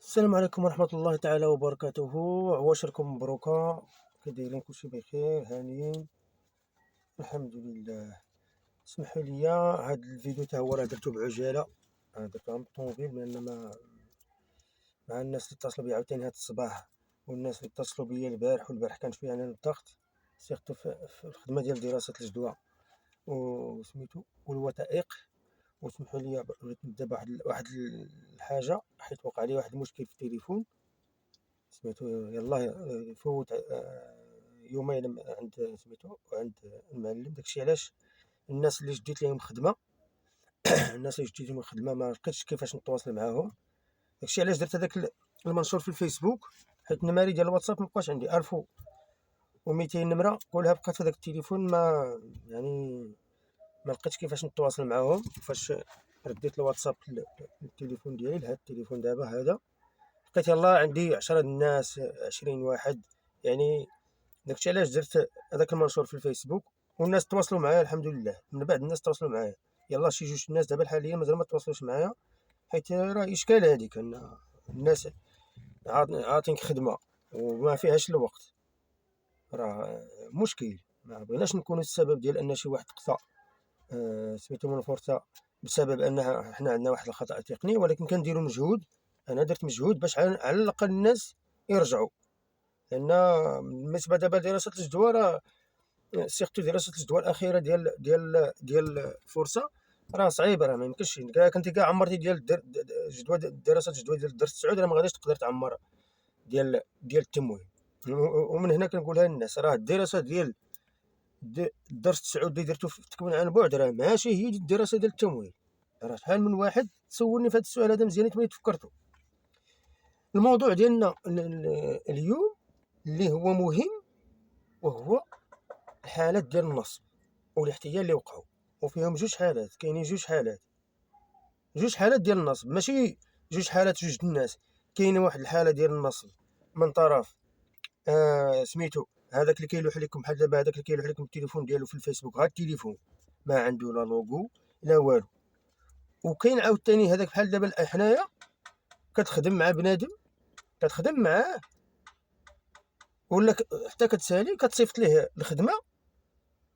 السلام عليكم ورحمة الله تعالى وبركاته. عواشركم مبروكة، كي كلشي بخير هانيين الحمد لله. اسمحوا لي هاد الفيديو تا هو راه درتو بعجالة، درتو عن الطوموبيل لأن مع الناس اللي اتصلوا بيا عاوتاني هاد الصباح، والناس اللي اتصلوا بيا البارح والبارح كان فيها أنا الضغط سيرتو في الخدمة ديال دراسة الجدوى وسميتو والوثائق. وسمحوا لي بغيت نبدا بواحد الحاجة، حيت وقع لي واحد المشكل في التليفون سميتو. يلاه فوت يومين عند عند المعلم. داكشي علاش الناس اللي جديت ليهم خدمة الناس اللي جديت ليهم الخدمة ما لقيتش كيفاش نتواصل معاهم. داكشي علاش درت هذاك المنشور في الفيسبوك، حيت النماري ديال الواتساب مبقاش عندي 1200 نمرة كلها بقات في هذاك التليفون. ما يعني ما لقيتش كيفاش نتواصل معاهم. فاش رديت الواتساب للتليفون ديالي لهاد التليفون دابا هذا، لقيت يلاه عندي 10 الناس 20 واحد يعني. داكشي علاش درت هذاك المنشور في الفيسبوك، والناس تواصلوا معايا الحمد لله. من بعد الناس تواصلوا معايا، يلاه شي جوج الناس دابا حاليا مازال ما تواصلوش معايا، حيت راه اشكال هذيك ان الناس عاطينك خدمه وما فيهاش الوقت، راه مشكل. ما بغيناش نكونوا السبب ديال ان شي واحد قصى سميتو من الفرصه بسبب ان حنا عندنا واحد الخطا تقني، ولكن كنديروا مجهود. انا درت مجهود باش على الاقل الناس يرجعوا. لان بالنسبه دابا دراسه الجدوى، راه سيرتو دراسه الجدوى الاخيره ديال الفرصه راه صعيبه. راه ما يمكنش كنتي كاع عمرتي ديال جدوى دراسه الجدوى ديال الدرس السعودي، راه ما غاديش تقدر تعمر ديال التمويل. ومن هنا كنقولها للناس، راه الدراسه ديال الدرس السعودي اللي درتو في التكوين عن بعد راه ماشي هي الدراسه ديال التمويل. راه شحال من واحد سولني في هذا السؤال هذا مزيان تمنيت فكرتو. الموضوع ديالنا اليوم اللي هو مهم، وهو الحالات ديال النصب والاحتيال اللي وقعوا، وفيهم جوج حالات. كاينين جوج حالات ديال النصب، ماشي جوج حالات جوج الناس. كاينه واحد الحاله ديال النصب من طرف سميتو هذاك اللي كيلوح لكم بحال دابا، هذاك اللي كيلوح لكم التليفون ديالو في الفيسبوك، غير التليفون ما عنده لا لوغو لا والو. وكاين عاوتاني هذاك بحال دابا حنايا كتخدم مع بنادم، كتخدم معاه ولا حتى كتسالي كتصيفط ليه الخدمه.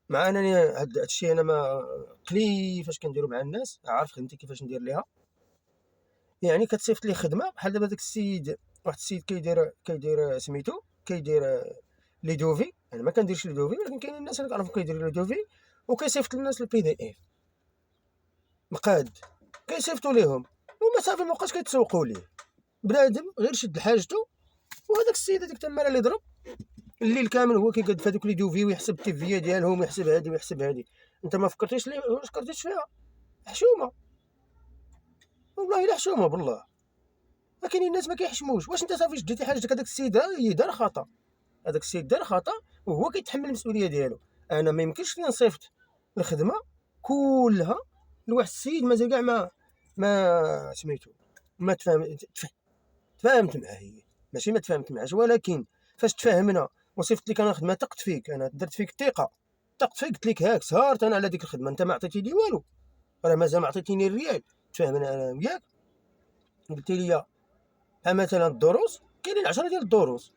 مع انني هذا الشيء انا ما قليل فاش كنديرو مع الناس، عارف خدمتي كيفاش ندير ليها. يعني كتصيفط ليه خدمه بحال دابا داك السيد، واحد السيد كيدير سميتو كيدير لي دوفي. انا ما كنديرش لي دوفي، ولكن كاين الناس اللي كنعرفهم كيديروا لي دوفي وكيصيفط للناس البي دي اف مقاد، كيصيفطوا ليهم وما صافي مابقاش كيتسوقوا ليه. بنادم غير شد حاجته، وهذاك السيد هذيك تما اللي ضرب الليل كامل هو كيقاد في هذوك لي دوفي ويحسب التيفيه ديالهم ويحسب هادي ويحسب هادي. انت ما فكرتيش ليه؟ ما فكرتيش فيها؟ حشومه، والله الا حشومه بالله. لكن الناس ما كيحشموش. واش انت صافي شديتي حاجتك؟ هذاك السيد دار خطا، هذاك السيد دار خطا وهو كيتحمل المسؤوليه ديالو. انا ما يمكنش لي نصيفط الخدمه كلها لواحد السيد مازال كاع ما سميتو ما تفاهمت معاه. هي ماشي ما تفاهمت معاش، ولكن فاش تفاهمنا وصيفط لك انا خدمه ثقت فيك، انا درت فيك الثقه، ثقت فيك، قلت لك هاك سهرت انا على ديك الخدمه، انت ما عطيتي لي والو، راه مازال ما عطيتيني الريال. تفاهمنا انا وياك، قلتي لي ها مثلا الدروس كاينين 10 ديال الدروس،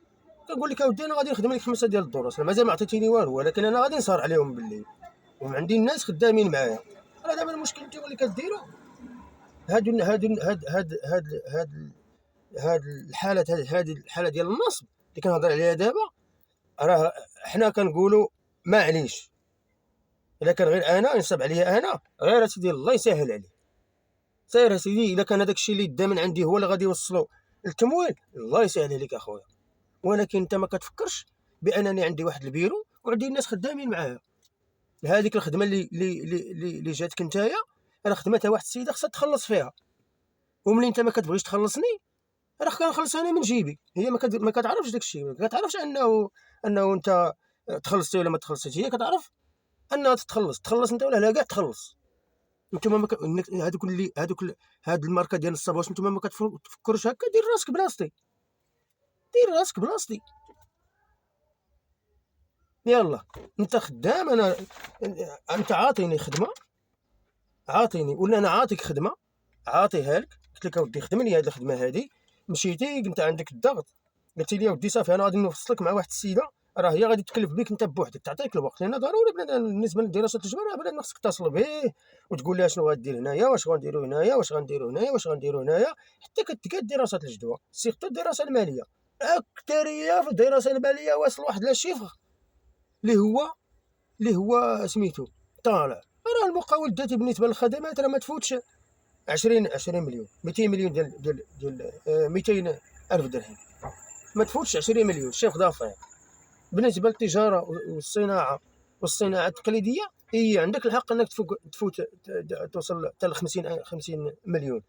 كنقول لك اودي انا غادي نخدم لك 5 ديال الدروس، راه مازال ما عطيتيني والو، ولكن انا غادي نسهر عليهم بالليل وعندي الناس خدامين معايا. راه دابا المشكل نتوما اللي كديروا هاد الحالات، هذه الحاله ديال النصب اللي كنهضر عليها دابا. راه حنا كنقولوا معليش، الا كان غير انا ينصب عليا انا، غير سيدي الله يسهل عليه. سير سيدي، الا كان هذاك الشيء اللي دا من عندي هو اللي غادي يوصلو التمويل، الله يسهل عليك اخويا. ولكن انت ما كتفكرش بانني عندي واحد البيرو وعندي الناس خدامين معايا. هذيك الخدمه اللي جاتك نتايا، راه خدمتها واحد السيده خصها تخلص فيها، وملي انت ما كتبغيش تخلصني راه كنخلص انا من جيبي. هي ما كتعرفش داك الشيء، ما كتعرفش انه انت تخلصتي ولا ما تخلصتيش. هي كتعرف انها تخلص انت ولا لا كاع تخلص. نتوما هذوك اللي هاد الماركه ديال الصبا، واش نتوما ما كتفكروش هكا؟ دير راسك بلاصتي، دير راسك بلاصتي. يلا انت خدام، انت عاطيني خدمه، عاطيني ولا انا عاطيك خدمه، عاطيها لك، قلت لك اودي خدم لي هذه الخدمه هذه مشيتي انت عندك الضغط، قلتي لي ودي صافي انا غادي نفصلك مع واحد السيده، راه هي غادي تكلف بك انت بوحدك، تعطيك الوقت، لان ضروري بالنسبه لدراسه الجبر بنادم خصك تتصل به وتقول لها شنو غدير هنايا، واش غنديروا هنايا، واش غنديروا هنايا، واش غنديروا هنايا، حتى كتكاد دراسه الجدوى، سيرتو الدراسه الماليه. اكثريه في الدراسه الماليه واصل واحد لا شيفر اللي هو سميتو طالع. راه المقاول الذاتي بالنسبه للخدمات راه ما تفوتش 20 مليون، 200 مليون ديال 200 الف درهم، ما تفوتش 20 مليون شيف دافير. بالنسبه للتجاره والصناعه التقليديه هي عندك الحق انك تفوت توصل حتى ل 50 مليون،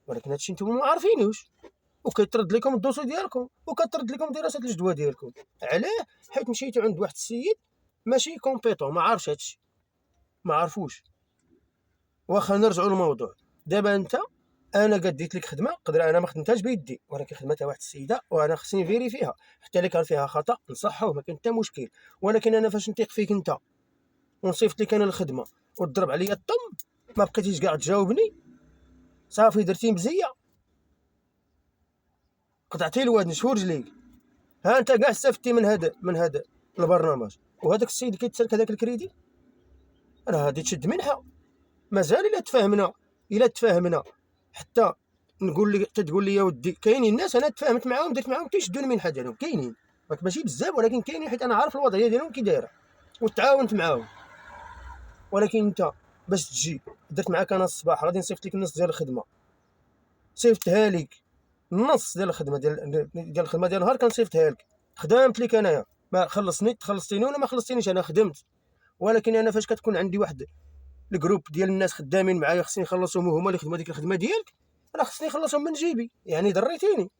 ولكن هادشي نتوما ما عارفينوش، وكيطرد لكم الدوسو ديالكم، وكترد لكم دراسه الجدوى ديالكم. علاه؟ حيت مشيتو عند واحد السيد ماشي كومبيتون، ما عارفش هادشي، ما عرفوش. واخا نرجعوا للموضوع، دابا انت انا قديت لك خدمه قدر انا ما خدمتهاش بيدي، ولكن خدمتها واحد السيده وانا خصني نفيري فيها، حتى اللي كان فيها خطا نصحوه، ما كاين حتى مشكل. ولكن انا فاش نثيق فيك انت ونصيفط لك انا الخدمه وتضرب عليا الطم، ما بقيتيش كاع تجاوبني، صافي درتي مزيه، قطعتي الواد نشفو رجليك. ها انت كاع استفدتي من هذا البرنامج، وهذاك السيد اللي كيتسلك هذاك الكريدي راه غادي تشد منها. مازال الا تفاهمنا حتى نقول لك تقول لي يا ودي، كاينين الناس انا تفاهمت معاهم درت معاهم تيشدوا المنحه ديالهم، كاينين ماشي بزاف ولكن كاينين، حيت انا عارف الوضعيه ديالهم كي دايره وتعاونت معاهم. ولكن انت باش تجي درت معاك انا الصباح غادي نصيفط لك النص ديال الخدمه، صيفطها لك النص ديال الخدمه ديال الخدمه ديال النهار كنصيفطها لك، خدمت لك انايا، ما خلصتيني ولا ما خلصتينيش، انا خدمت. ولكن انا فاش كتكون عندي واحد الجروب ديال الناس خدامين معايا خصني نخلصهم هما اللي يخدموا ديك الخدمه ديالك، راه خصني نخلصهم من جيبي، يعني ضريتيني.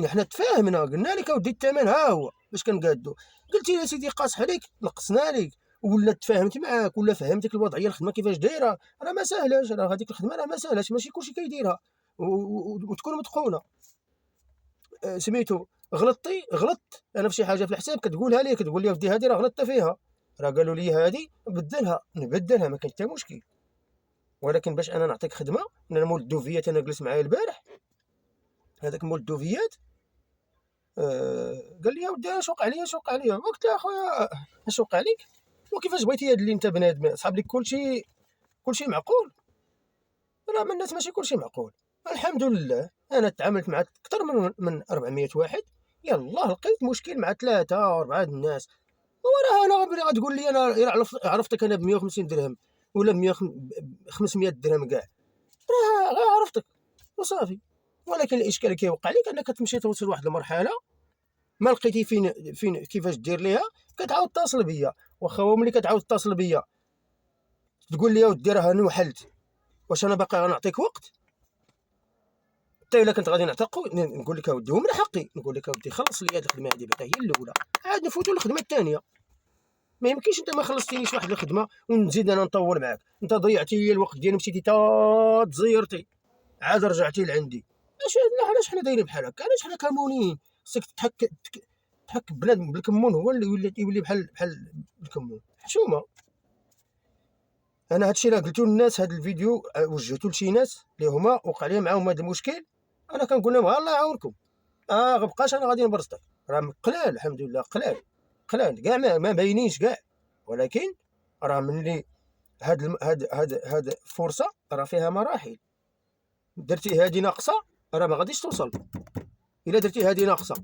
حنا تفاهمنا، قلنا لك اودي الثمن ها هو باش كنقادو، قلتي لي سيدي قاصح عليك نقصنا لك، ولا تفاهمت معاك ولا فهمتك الوضعيه الخدمه كيفاش دايره، راه ما ساهلاش، راه هذيك الخدمه راه ما ساهلاش، ماشي كلشي كيديرها وتكون متقونه. سميتو غلطت انا في شي حاجه في الحساب كتقولها لي، كتقول لي ودي هذه راه غلطت فيها، راه قالوا لي هذه نبدلها، ما كاين حتى مشكل. ولكن باش انا نعطيك خدمه، انا مول الدوفيات انا جلس معايا البارح، هذاك مول الدوفيات قال لي يا ودي شوق عليا، قلت له اخويا نشوق عليك وكيفاش بغيتي هاد اللي انت بنادم صحاب لك كلشي معقول، راه من الناس ماشي كلشي معقول. الحمد لله انا تعاملت مع اكثر من 400 واحد، يلاه لقيت مشكل مع 3 أو 4 الناس، وراه انا غتقول لي انا عرفتك انا ب 150 درهم ولا ب 500 درهم كاع، راه غير عرفتك وصافي. ولكن الاشكال كيوقع لك انك تمشي توصل لواحد المرحله ما لقيتي فين كيفاش دير ليها، كتعاود تتصل بيا، واخا هو ملي كتعاود تتصل بيا تقول لي يا ودي راه انا وحلت، واش انا باقي غنعطيك وقت؟ حتى الا كنت غادي نعتق نقول لك اودي ومن حقي نقول لك اودي خلص لي هذه الخدمه هذه بعدا هي الاولى، عاد نفوتوا للخدمه الثانيه. ما يمكنش انت ما خلصتينيش واحد الخدمه ونزيد انا نطول معاك، انت ضيعتي لي الوقت ديالي، مشيتي تا تزيرتي عاد رجعتي لعندي. علاش حنا دايرين بحال هكا؟ علاش حنا كمونين؟ خصك تحك بنادم بالكمون هو اللي يولي بحال الكمون، حشومه. انا هادشي اللي قلتو للناس، هاد الفيديو وجهتو لشي ناس اللي هما وقع لهم معاهم هاد المشكل، انا كنقول لهم الله يعاونكم، غبقاش انا غادي نبرزطك، راه قلال الحمد لله، قلال كاع ما باينينش كاع. ولكن راه ملي هاد فرصه راه فيها مراحل، درتي هادي ناقصه راه ما غاديش توصل، الا درتي هادي ناقصه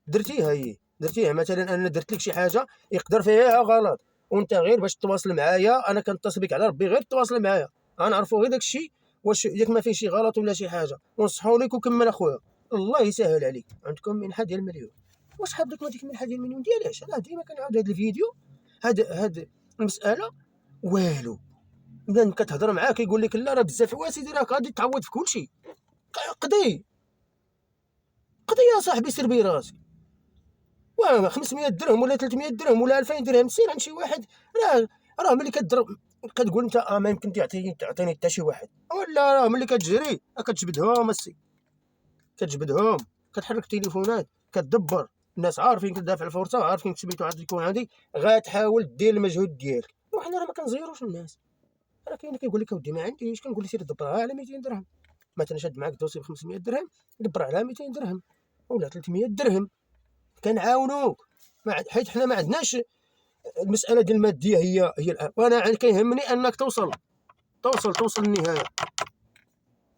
درتيها مثلا انا درت لك شي حاجه يقدر فيها غلط، وانت غير باش تواصل معايا انا كنتصل بك على ربي غير تواصل معايا، غنعرفوا غير داكشي واش ياك ما فيه شي غلط ولا شي حاجه ونصحوا لك وكمل اخويا، الله يسهل عليك، عندكم منحه ديال المليون. واش حاب لك هذيك المنحه ديال المليون ديالاش؟ انا ديما كنعاود هذا الفيديو، هاد المساله والو، بنادم كتهضر معاه كيقول لك لا راه بزاف واسيدي راك غادي تعوض في كلشي، قضي يا صاحبي سير بي راسك، 500 درهم ولا 300 درهم ولا 2000 درهم سير عند شي واحد، راه ملي كتضرب كتقول انت ما يمكن تعطيني حتى شي واحد، ولا راه ملي كتجري كتجبدهم السي، كتحرك التليفونات كتدبر، الناس عارفين كتدافع الفرصه وعارفين تثبيتو عاد يكون عندي، غتحاول دير المجهود ديالك. وحنا راه ما كنزيروش الناس، راه كاين اللي كيقول لك اودي ما عنديش، كنقول له سير دبرها على 200 درهم، مثلا شاد معاك دوسي ب 500 درهم دبر عليها 200 درهم ولا 300 درهم، كنعاونوك. حيت حنا ما عندناش المساله ديال الماديه هي الان. وانا كيهمني انك توصل للنهايه.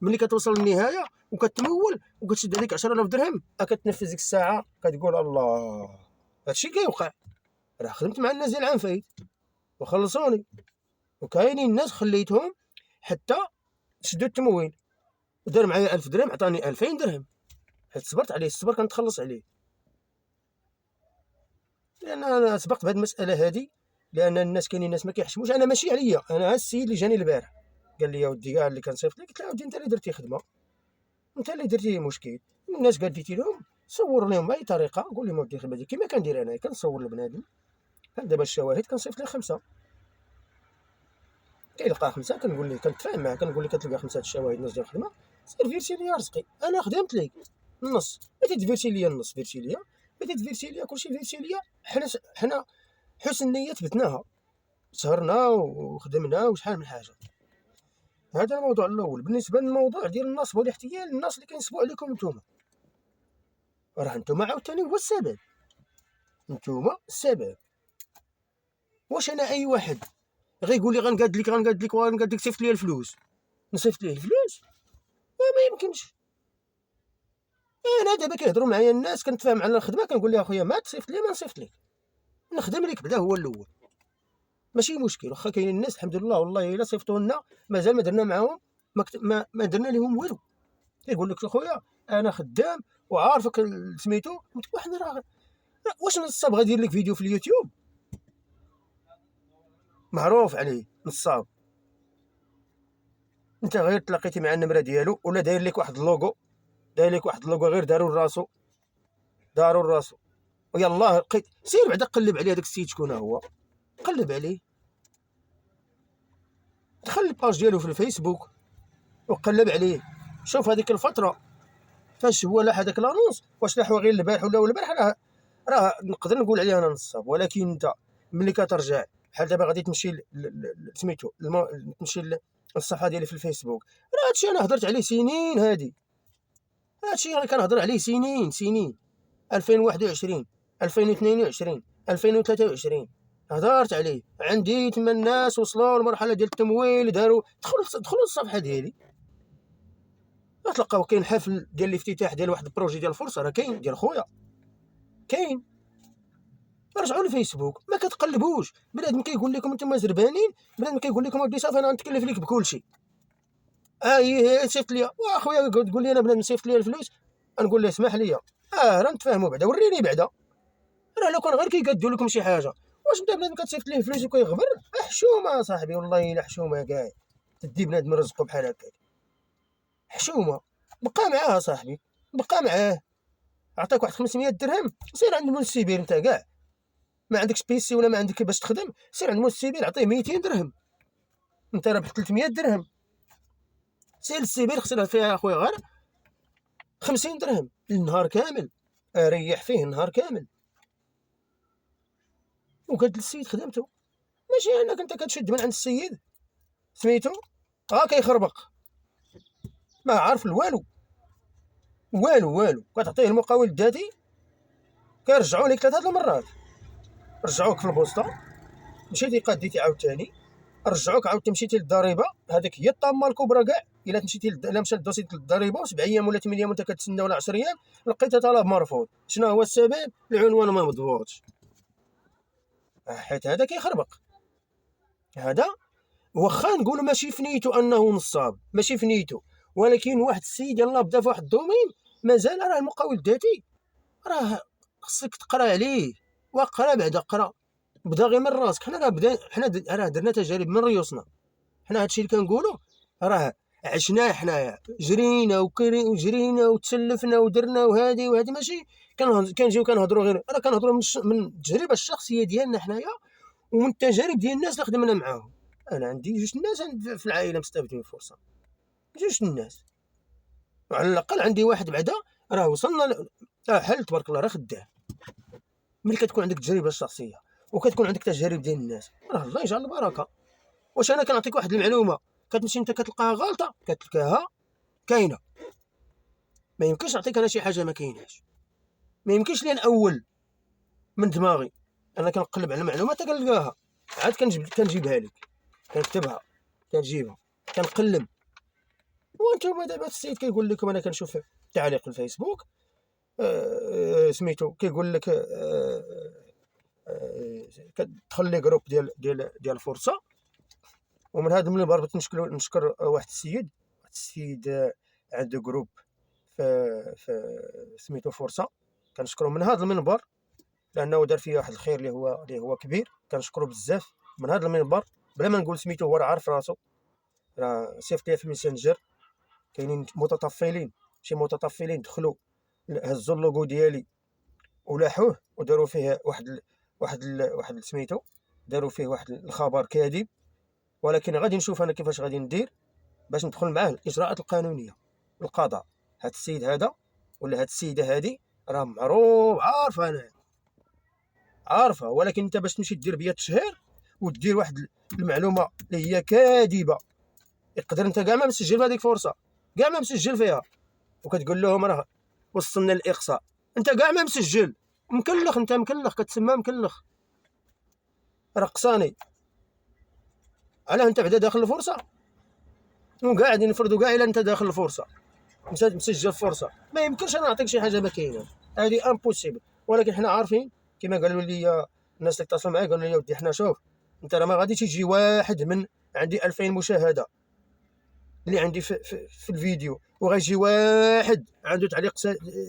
ملي كتوصل للنهايه وكتمول وكتشد عليك 10000 درهم، كتنفذ ديك الساعه كتقول الله هادشي كيوقع، راه خدمت مع الناس ديال العام فايت وخلصوني. وكاينين الناس خليتهم حتى شدوا التمويل ودار معايا 1000 درهم عطاني 2000 درهم حيت صبرت عليه. الصبر كنتخلص عليه، لان انا سبقت بهذه المساله هذه. لان الناس كاينين الناس ما كيحشموش. انا ماشي عليا، انا السيد اللي جاني البارح قال لي يا ودي كاع اللي كنصيفط لك، قلت له ودي انت اللي درتي خدمه، انت اللي درتي مشكل. الناس قال ديتي لهم صور لهم باي طريقه، قول لهم ودي الخدمه ديالي كيما كندير انا، كنصور لبنادم دابا الشواهد كنصيفط ليه 5 كيلقى 5 كنقول ليه كنتفاهم معاه كنقول ليه كتلقى 5 الشواهد نص ديال الخدمه، سير فيرسي ليا رزقي، انا خدمت لك النص، بغيتي تفيرسي ليا النص فيرسي ليا، بغيتي تفيرسي ليا كلشي فيرسي ليا. حنا حسن النيه تبتناها، سهرنا وخدمنا وشحال من حاجه. هذا الموضوع الاول. بالنسبه للموضوع ديال النصب والاحتيال، الناس اللي كينصبوا عليكم نتوما، راه نتوما عاوتاني هو السبب، نتوما السبب. واش انا اي واحد غيقول لي غنقاد لك صيفط لي الفلوس نصيفط ليه الفلوس؟ ما يمكنش. انا دابا كيهضروا معايا الناس كنتفاهم على الخدمه كنقول لها اخويا ما تصيفط لي ما نصيفط لك، نخدم لك بعدا هو الاول ماشي مشكل. واخا كاينين الناس الحمد لله والله الا صيفطوا لنا مازال ما درنا معاهم ما درنا لهم والو. كيقول لك اخويا انا خدام وعارفك سميتو، وحنا راه واش نصاب غادي يدير لك فيديو في اليوتيوب معروف عليه نصاب، انت غير تلاقيتي مع النمره ديالو ولا داير لك واحد اللوغو، غير داروا لراسو ويلاه لقيت. سير بعدا قلب عليه هذاك السيد شكون هو، قلب عليه، دخل الباج ديالو في الفيسبوك وقلب عليه، شوف هذيك الفتره فاش هو لاح هذاك لانونس، واش لاحو غير البارح ولا البارح، راه نقدر نقول عليه انا نصاب. ولكن انت ملي كترجع بحال دابا غادي تمشي سميتو تمشي للصفحه ديالي في الفيسبوك، راه هادشي انا هضرت عليه سنين، هادشي انا كنهضر عليه سنين 2021 2022 2023 هضرت عليه. عندي تما الناس وصلوا لمرحله ديال التمويل، داروا دخلوا للصفحه ديالي تلقاو كاين حفل ديال الافتتاح ديال واحد البروجي ديال الفرصه، راه كاين ديال خويا كاين. رجعوا للفيسبوك ما كتقلبوش، بنادم كيقول لكم انتم زربانين، بنادم كيقول لكم ودي صافي انا غنتكلف لك بكلشي. صيفط لي واخويا تقول لي انا بنادم صيفط لي الفلوس، نقول له اسمح لي راه نتفاهموا بعدا وريني بعدا. راه لو كان غير كيقادوا لكم شي حاجه، واش انت بنادم كتصيفط ليه فلوس وكيغبر؟ حشومه صاحبي والله الا حشومه كاع تدي بنادم رزقه بحال هكاك، حشومه. بقى معاه صاحبي، بقى معاه، عطاك واحد 500 درهم سير عند مول السيبير، انت كاع ما عندكش بيسي ولا ما عندك باش تخدم، سير عند مول السيبير عطيه 200 درهم، انت رابح 300 درهم. سير للسيبير خسر فيها اخويا غير 50 درهم النهار كامل، ريح فيه النهار كامل وقاد السيد خدمته. ماشي انك انت كتشد من عند السيد سميتو كيخربق ما عارف والو كتعطيه المقاول الذاتي كيرجعوا لك 3 المرات، رجعوك في البوسطه مشيتي قاديتي عاوتاني، رجعوك عاود مشيتي للضريبه، هذيك هي الطامه الكبرى كاع. الا مشيتي الا مشى الدوسي للضريبه 7 ايام ولا 8 ايام وانت كتسنى ولا 10 ايام لقيت طلب مرفوض. شنو هو السبب؟ العنوان ما مضبوطش، حيت هذا كيخربق. هذا واخا نقولوا ماشي فنيتو انه نصاب، ماشي فنيتو، ولكن واحد السيد يلاه بدا في واحد الدومين مازال. راه المقاول الذاتي راه خصك تقرا عليه، وقرا بعد قرا، بدا غير من راسك. حنا راه درنا تجارب من ريوسنا، حنا هادشي اللي كنقولوا راه عشناه حنايا، جرينا وجرينا وتسلفنا ودرنا وهادي ماشي كنجيو كنهضروا غير، راه كنهضروا من التجربه الشخصيه ديالنا حنايا ومن التجارب ديال الناس اللي خدمنا معاهم. انا عندي جوج الناس في العائله مستافدين الفرصه، جوج الناس على الاقل. عندي واحد بعدا راه وصلنا حل تبارك الله راه خدام. ملي كتكون عندك التجربه الشخصيه وكتكون عندك تجارب ديال الناس راه الله يجعل البركه. واش انا كنعطيك واحد المعلومه كتمشي انت كتلقاها غلطه كتلقاها كاينه. ما يمكنش نعطيك انا شي حاجه ما كايناش. ما يمكنش لي نأول من دماغي. انا كنقلب على المعلومات كنلقاها، عاد كنجيبها لك، كنكتبها، كنجيبها، كنقلب. وانتم دابا السيد كيقول لكم انا كنشوف تعليق في الفيسبوك سميتو كيقول لك كتدخل لي جروب ديال فرصه. ومن هذا المنبر بغيت نشكر واحد السيد عنده جروب في سميتو فرصه، كنشكرو من هذا المنبر لانه دار فيا واحد الخير اللي هو كبير، كنشكرو بزاف من هذا المنبر بلا ما نقول سميتو. هو راه عارف راسو، راه صيفط ليا في الميسنجر. كاينين متطفلين، شي متطفلين دخلوا هزوا اللوغو ديالي ولاحوه وداروا فيه واحد سميتو، داروا فيه واحد الخبر كاذب. ولكن غادي نشوف انا كيفاش غادي ندير باش ندخل معاه الاجراءات القانونيه القضاء. هاد السيد هذا ولا هاد السيده هذه راه معروف، عارفه انا عارفه. ولكن انت باش تمشي دير بيا التشهير ودير واحد المعلومه اللي هي كاذبه، يقدر انت كاع ما مسجل في هذيك فرصه، كاع ما مسجل فيها، وكتقول لهم راه وصلنا للاقصاء، انت كاع ما مسجل، مكلخ، انت مكلخ، كتسمى مكلخ رقصاني. علاه انت بعدا داخل الفرصه وقاعد نفرضوا كاع الا انت داخل الفرصه مسجل الفرصه. ما يمكنش انا نعطيك شي حاجه ما كاينه، هذه امبوسيبل. ولكن حنا عارفين كما قالوا لي الناس اللي اتصلوا معايا، قالوا لي ودي حنا شوف انت راه ما غاديش يجي واحد من عندي 2000 مشاهده اللي عندي في الفيديو وغيجي واحد عنده تعليق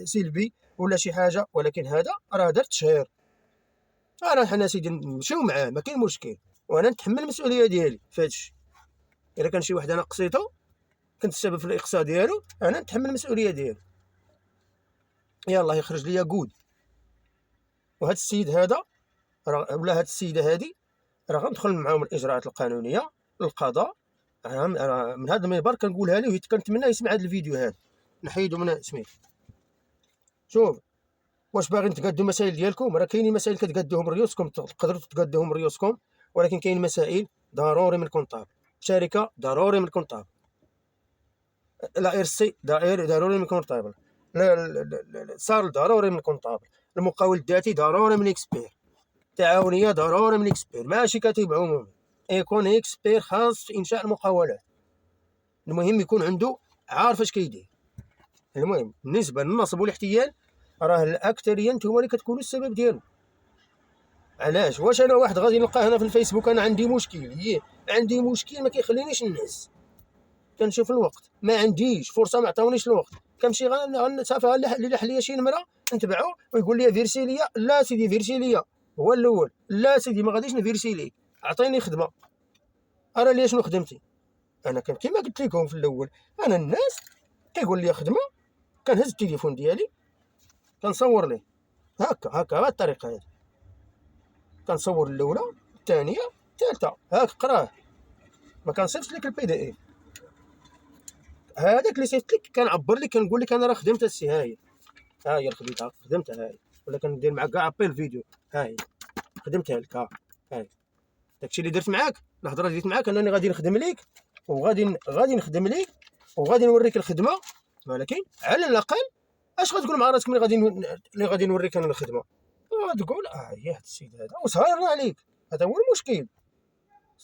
سلبي ولا شي حاجه، ولكن هذا راه دار تشهير. انا حنا سيدي نمشيو معاه ما كاين مشكل، وانا نتحمل المسؤوليه ديالي في هذا الشيء. الا كان شي واحد انا قصيتو كنت السبب في الاقصاء ديالو، انا نتحمل المسؤوليه ديالي. يلاه يخرج ليا كود. وهذا السيد هذا ولا هذه السيده هذه راه غندخل معاهم الاجراءات القانونيه للقضاء. من هذا المنبر كنقولها ليه، كنتمنى يسمع هذا الفيديو هذا نحيدو من سميت. شوف واش باغيين تقادوا المسائل ديالكم، راه كاينين مسائل كتقادوهم ريوسكم، تقدروا تقادوهم ريوسكم، ولكن كاين مسائل ضروري من كونطابل، شركه ضروري من كونطابل، لا ارسي ضروري من كونطابل، صار ضروري من كونطابل، المقاول الذاتي ضروري من اكسبير، تعاونيه ضروري من اكسبير، ماشي كاتب عمومي، يكون اكسبير خاص في انشاء المقاولات. المهم يكون عنده عارف اش كيدير. المهم بالنسبه للنصب والاحتيال راه الاكثريه نتوما اللي كتكونوا السبب ديالو. علاش؟ واش انا واحد غادي نلقاه هنا في الفيسبوك انا عندي مشكل، عندي مشكل ما كيخلينيش ننعس، كنشوف الوقت ما عنديش فرصه، ما عطاونيش الوقت، كنمشي صافي اللي لاح ليا شي نمره نتبعو ويقول لي فيرسي ليا، لا سيدي فيرسي ليا هو الاول، لا سيدي ما غاديش نفيرسي ليك، عطيني خدمه. ارى ليا شنو خدمتي انا، كما قلت لكم في الاول، انا الناس كيقول لي خدمه كنهز التليفون ديالي كنصور ليه هكا بهذه الطريقه هذه، كنصور الاولى الثانيه الثالثه هاك قراه، ما كنصيفطش لك البي دي اف. هذاك اللي صيفط لك كنعبر لك كنقول لك انا راه خدمت السي ها هي خدمتها خدمتها هاي، ولا كندير معاك كاع ابيل فيديو ها هي خدمتها لك هاي. داكشي اللي درت معاك، الهضره اللي درت معاك انني غادي نخدم ليك وغادي نخدم ليك وغادي نوريك الخدمه، ولكن على الاقل اش غتقول مع راسك اللي غادي نوريك انا الخدمه، غتقول هي هذا السيد هذا وسهرنا عليك. هذا هو المشكل،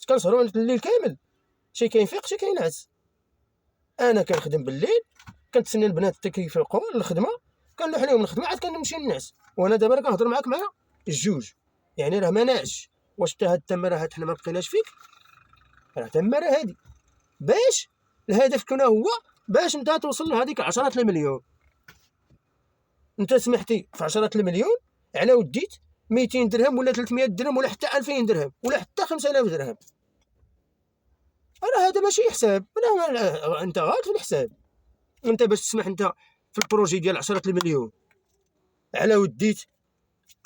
كنسهروا الليل كامل، شي كينفيق شي كينعس. انا كنخدم بالليل، كنتسنى البنات حتى كيفيقوا للخدمه، كنلوح عليهم الخدمه عاد كنمشي ننعس. وانا دابا راه كنهضر معاك مع الجوج، يعني راه ما ناعش. واش حتى هاد التماره هاد حنا ما بقيناش فيك، راه التماره هادي باش الهدف كنا هو باش انت توصل لهذيك 10 المليون. انت سمحتي في 10 المليون على وديت 200 درهم ولا 300 درهم ولا حتى 2000 درهم ولا حتى 5000 درهم، راه هذا ماشي حساب، انت غلط في الحساب. انت باش تسمح انت في البروجي ديال 10 المليون على وديت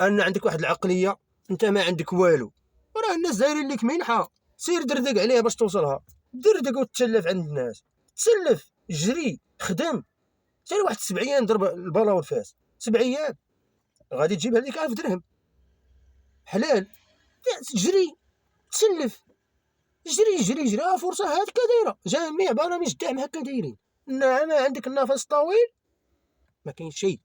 ان عندك واحد العقليه، انت ما عندك والو، راه الناس دايرين لك منحه، سير دردق عليها باش توصلها، دردق وتسلف عند الناس، تسلف جري خدم، سير واحد 7 ايام ضرب البلا والفاس، 7 ايام غادي تجيب هذيك 1000 درهم حلال. جري تسلف جري فرصه هكا دايره، جميع برامج الدعم هكا دايرين، ما عندك النفس طويل ما كاين شيء،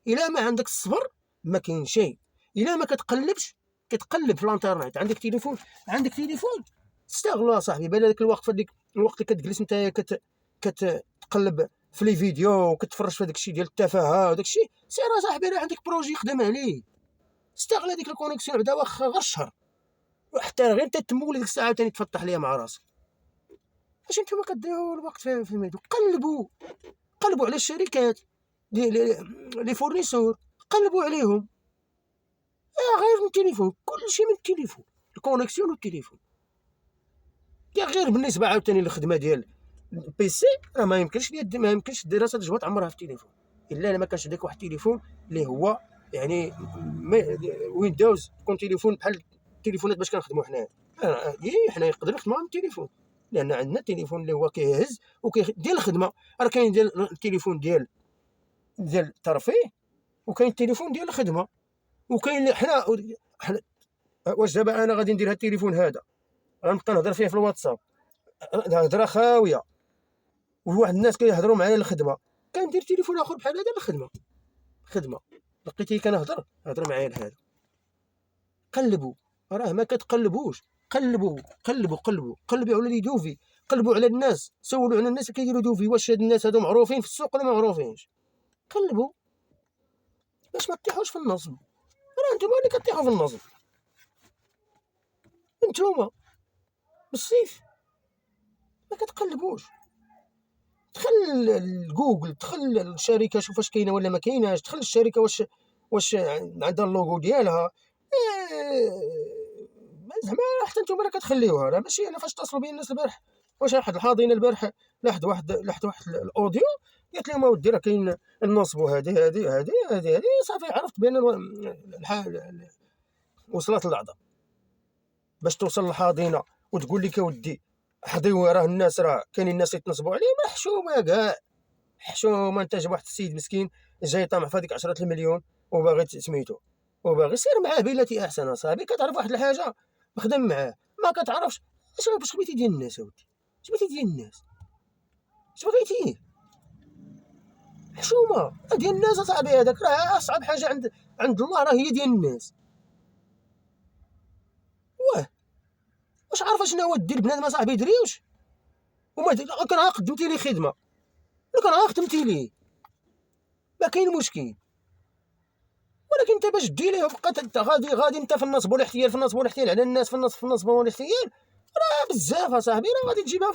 الا ما عندك الصبر ما كاين شيء، الا ما كتقلبش كتقلب في الانترنت. عندك تليفون، استغلوا صاحبي. بال هذاك الوقت، في الوقت اللي كتجلس نتايا كتقلب في لي فيديو وكتفرج في هذاك الشيء ديال التفاهه وداك الشيء، سير صاحبي راه عندك بروجي خدم عليه، استغل هذيك الكونيكسيون بعدا واخا غير شهر، وحتى غير انت تمول ديك الساعه ثاني تفتح ليا مع راسك. اش نتوما كديروا الوقت في الميدو؟ قلبوا على الشركات لي فورنيسور، قلبوا عليهم. غير من التليفون، كل شيء من التليفون، الكونيكسيون والتليفون. غير بالنسبه عاوتاني للخدمه ديال البيسي، راه ما يمكنش ديرها تجبط عمرها في التليفون، الا ما كانش عندك واحد التليفون اللي هو يعني ويندوز، يكون تليفون بحال التليفونات باش كنخدموا حنايا. حنا نقدروا نخدموا من التليفون، لان عندنا التليفون اللي هو كيهز ديال الخدمه. راه كاين ديال التليفون ديال الترفيه، وكاين التليفون ديال الخدمه، وكاين حنا واش دابا انا غادي ندير هاد التليفون هذا غنبقى نهضر فيه في الواتساب هضره خاويه، وواحد الناس كيهضروا معايا الخدمه، كندير تليفون اخر بحال هذا الخدمه لقيتيه كنهضر معايا لهذا. قلبوا، راه ما كتقلبوش، قلبوا على لي دوفي، قلبوا على الناس، سولوا على الناس اللي كيديروا دوفي، واش هاد الناس هادو معروفين في السوق ولا ما معروفينش. قلبوا باش ما تطيحوش في النصب. راه نتوما اللي كطيحوا في النصب، نتوما بالسيف ما كتقلبوش. دخل لجوجل، دخل الشركه شوف واش كاينه ولا ما كايناش، دخل الشركه واش عندها اللوغو ديالها. زعما حتى نتوما راه كتخليوها، راه ماشي انا فاش اتصلوا بي الناس البارح، واش واحد الحاضنه البارح لاحظ واحد الاوديو، قالت لهم اودي راه كاين النصب، هذه صافي عرفت بان وصلت اللعظه. باش توصل للحاضنه وتقول لك اودي حضيوه، راه الناس راه كاينين الناس يتنصبوا عليه، محشومه كاع حشومه. انت جاب واحد السيد مسكين جاي طامع في هذيك 10 المليون وباغي سميتو، وباغي سير معاه بلاتي احسن اصاحبي. كتعرف واحد الحاجه، خدم معاه. ما كتعرفش باش بغيتي ديال الناس اودي، اش بغيتي ديال الناس، اش بغيتي؟ حشومه ديال الناس اصاحبي. هذاك راه اصعب حاجه عند الله، راه هي ديال الناس. واه واش عارفه شنو هو دير بنادم اصاحبي دريوش، وما كان قدمتي لي خدمه، كان خدمتي ليه ما كاين مشكل. ولكن انت باش دير ليه بقات غادي انت في النصب والاحتيال، على الناس، في النصب والاحتيال. راه بزاف اصاحبي، راه غادي تجيبها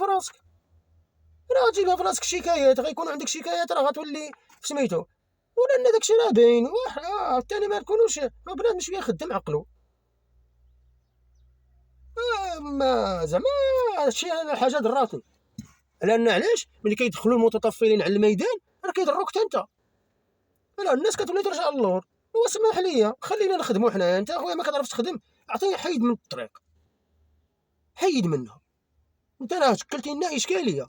في راسك، شكايات، غيكون عندك شكايات، راه غتولي في سميتو. ولان داكشي راه باين، الثاني ما نكونوش بنادم شويه خدام عقلو. ما زعما هادشي حاجه ضراتني، لان علاش ملي كيدخلوا المتطفلين على الميدان راه كيضروك حتى انت. لا الناس كتولي ترجع اللور. واسمح لي خلينا نخدموا حنايا. انت اخويا ما كتعرفش تخدم، عطيني حيد من الطريق، حيد منها. انت راه شكلتي لنا اشكاليه.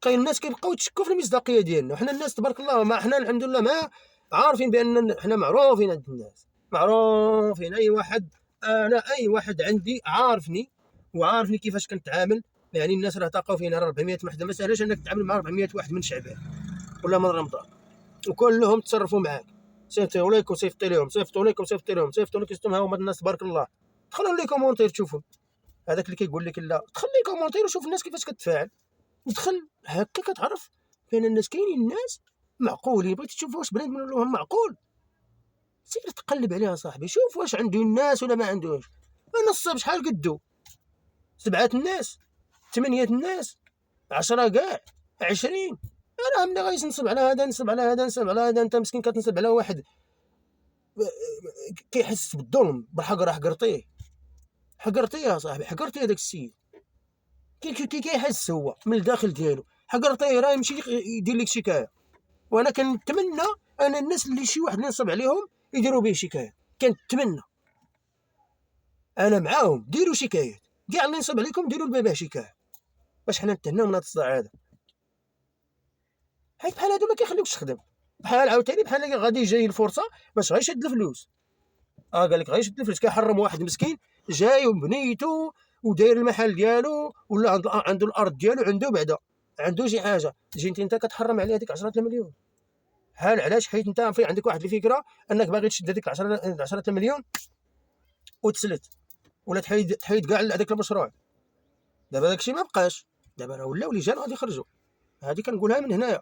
كاين الناس كيبقاو يتشكوا في المصداقيه ديالنا. حنا الناس تبارك الله، ما حنا الحمد لله ما عارفين بان حنا معروفين عند الناس، معروفين. اي واحد عندي عارفني وعارفني كيفاش كنتعامل. يعني الناس راه تلقاو فينا 400 وحده، ما ساهلاش انك تتعامل مع 400 واحد من شعبان ولا من رمضان، وكلهم تصرفوا معاك. صيفطوا لك وصيفطوا لهم، صيفطوا لك ها هما الناس تبارك الله. دخلوا لي كومونتير تشوفوا هذاك اللي كيقول لك لا، دخل لي كومونتير وشوف الناس كيفاش كتفاعل. دخل هكا كتعرف بان الناس كاينين ناس معقولين. بغيتي تشوف واش بنادم ولا معقول، سير تقلب عليها صاحبي، شوف واش عنده الناس ولا ما عندوش. نصب شحال قدو، 7 الناس، 8 الناس، 10 كاع، 20. انا ملي غينصب على هذا نصب على هذا انت مسكين كتنصب على واحد كيحس بالظلم بالحقره. حقرتيه يا صاحبي، حقرتيه هذاك السيد. كيحس هو من الداخل ديالو، حقرتيه راه يمشي يدير لك شكايه. وانا كنتمنى انا الناس اللي شي واحد اللي نصب عليهم يديروا به شكايه، كنتمنى انا معاهم ديروا شكايات. كاع اللي نصب عليكم ديروا به شكايه باش حنا نتهناو من هذا الصداع هذا. حيت بحال هادو ما كيخليوكش تخدم، بحال عاوتاني بحال غادي جاي الفرصه باش غيشد الفلوس. قال لك غيشد الفلوس، كيحرم واحد مسكين جاي وبنيتو وداير المحل ديالو ولا عنده الارض ديالو عنده بعدا، عنده شي حاجه، تجي انت كتحرم عليه هذيك 10 المليون. حال علاش؟ حيت انت في عندك واحد الفكره انك باغي تشد هذيك 10 المليون وتسلت، ولا تحيد كاع هذاك المشروع. دابا داكشي ما بقاش، دابا راه ولاو لجان غادي يخرجوا. هذه كنقولها من هنايا،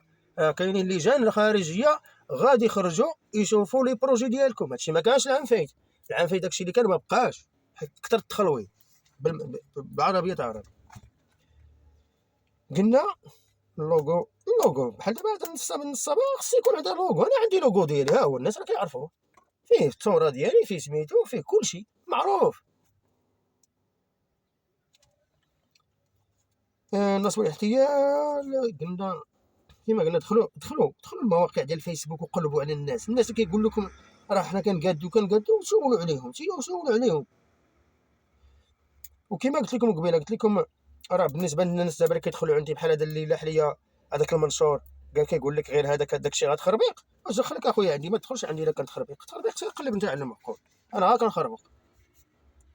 كاينين لجان الخارجيه غادي يخرجوا يشوفوا لي بروجي ديالكم. هادشي ما كانش العام فايت. العام فايت داكشي اللي كان ما بقاش، حيت كثر التخلويط بعربيه عرب. قلنا اللوغو بحال دابا من الصباح خص يكون عندها لوغو. انا عندي لوغو ديالي، ها هو الناس راه كيعرفوه، فيه الثوره ديالي، فيه سميتو، فيه كلشي معروف. النصب والاحتيال قلنا كيما قلنا دخلوا المواقع ديال الفيسبوك وقلبوا على الناس اللي كيقول لكم راه حنا كنقادو وسولوا عليهم، سولوا عليهم. وكما قلت لكم قبيله، قلت لكم راه بالنسبه للناس دابا اللي كيدخلوا عندي بحال هذا اللي لاح ليا هذاك المنشور، قال كيقول لك غير هذاك الشيء غتخربيق. واش دخلك اخويا عندي؟ ما تدخلش عندي الا كنتخربيق. تقلب انت على المعقول، انا ها كنخربق.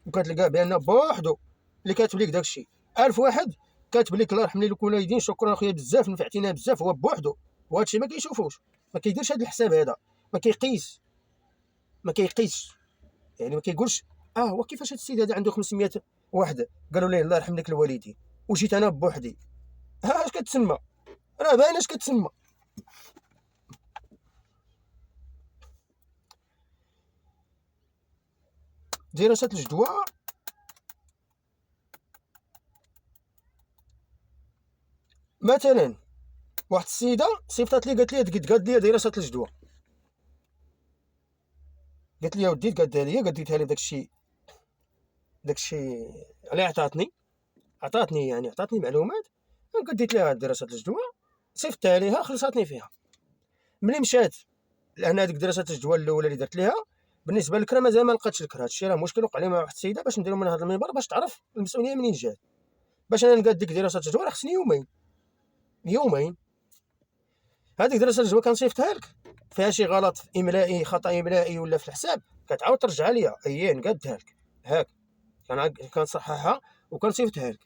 وكتلقى بان بوحدو اللي كاتب لك داك الشيء 1000 واحد كاتب لك الله يرحم لك الوالدين، شكرا اخويا بزاف نفعتينا بزاف، هو بوحدو. وهذا الشيء ما كيشوفوش، ما كيديرش هذا الحساب هذا، ما كيقيسش يعني ما كيقولش هو كيفاش هذا السيد هذا عنده 500 واحد قالوا ليه الله يرحم لك الوالدين وجيت انا بوحدي. اش كتسمى؟ راه باين اش كتسمى. دراسة الجدوى مثلا، واحد السيده صيفطات لي قالت لي تقاد لي دراسه الجدوى، قالت لي ودي تقادها لي، قديتها لي داكشي اللي عطاتني معلومات، قديت لها دراسه الجدوى، صيفطتها ليها، خلصاتني فيها. ملي مشات لان هذيك دراسه الجدوى الاولى اللي درت ليها بالنسبه لك راه مازال ما لقاتش لك. هادشي راه مشكل وقع لي مع واحد السيده باش نديرو من هذا المنبر باش تعرف المسؤوليه منين جات. باش انا نقاد ديك دراسه الجدوى راه خصني يومين. هذيك دراسه الجدوى كنصيفطها لك فيها شي غلط املائي، خطا املائي ولا في الحساب، كتعاود ترجع ليا نقادها لك هاك، كنصححها وكنصيفطها لك.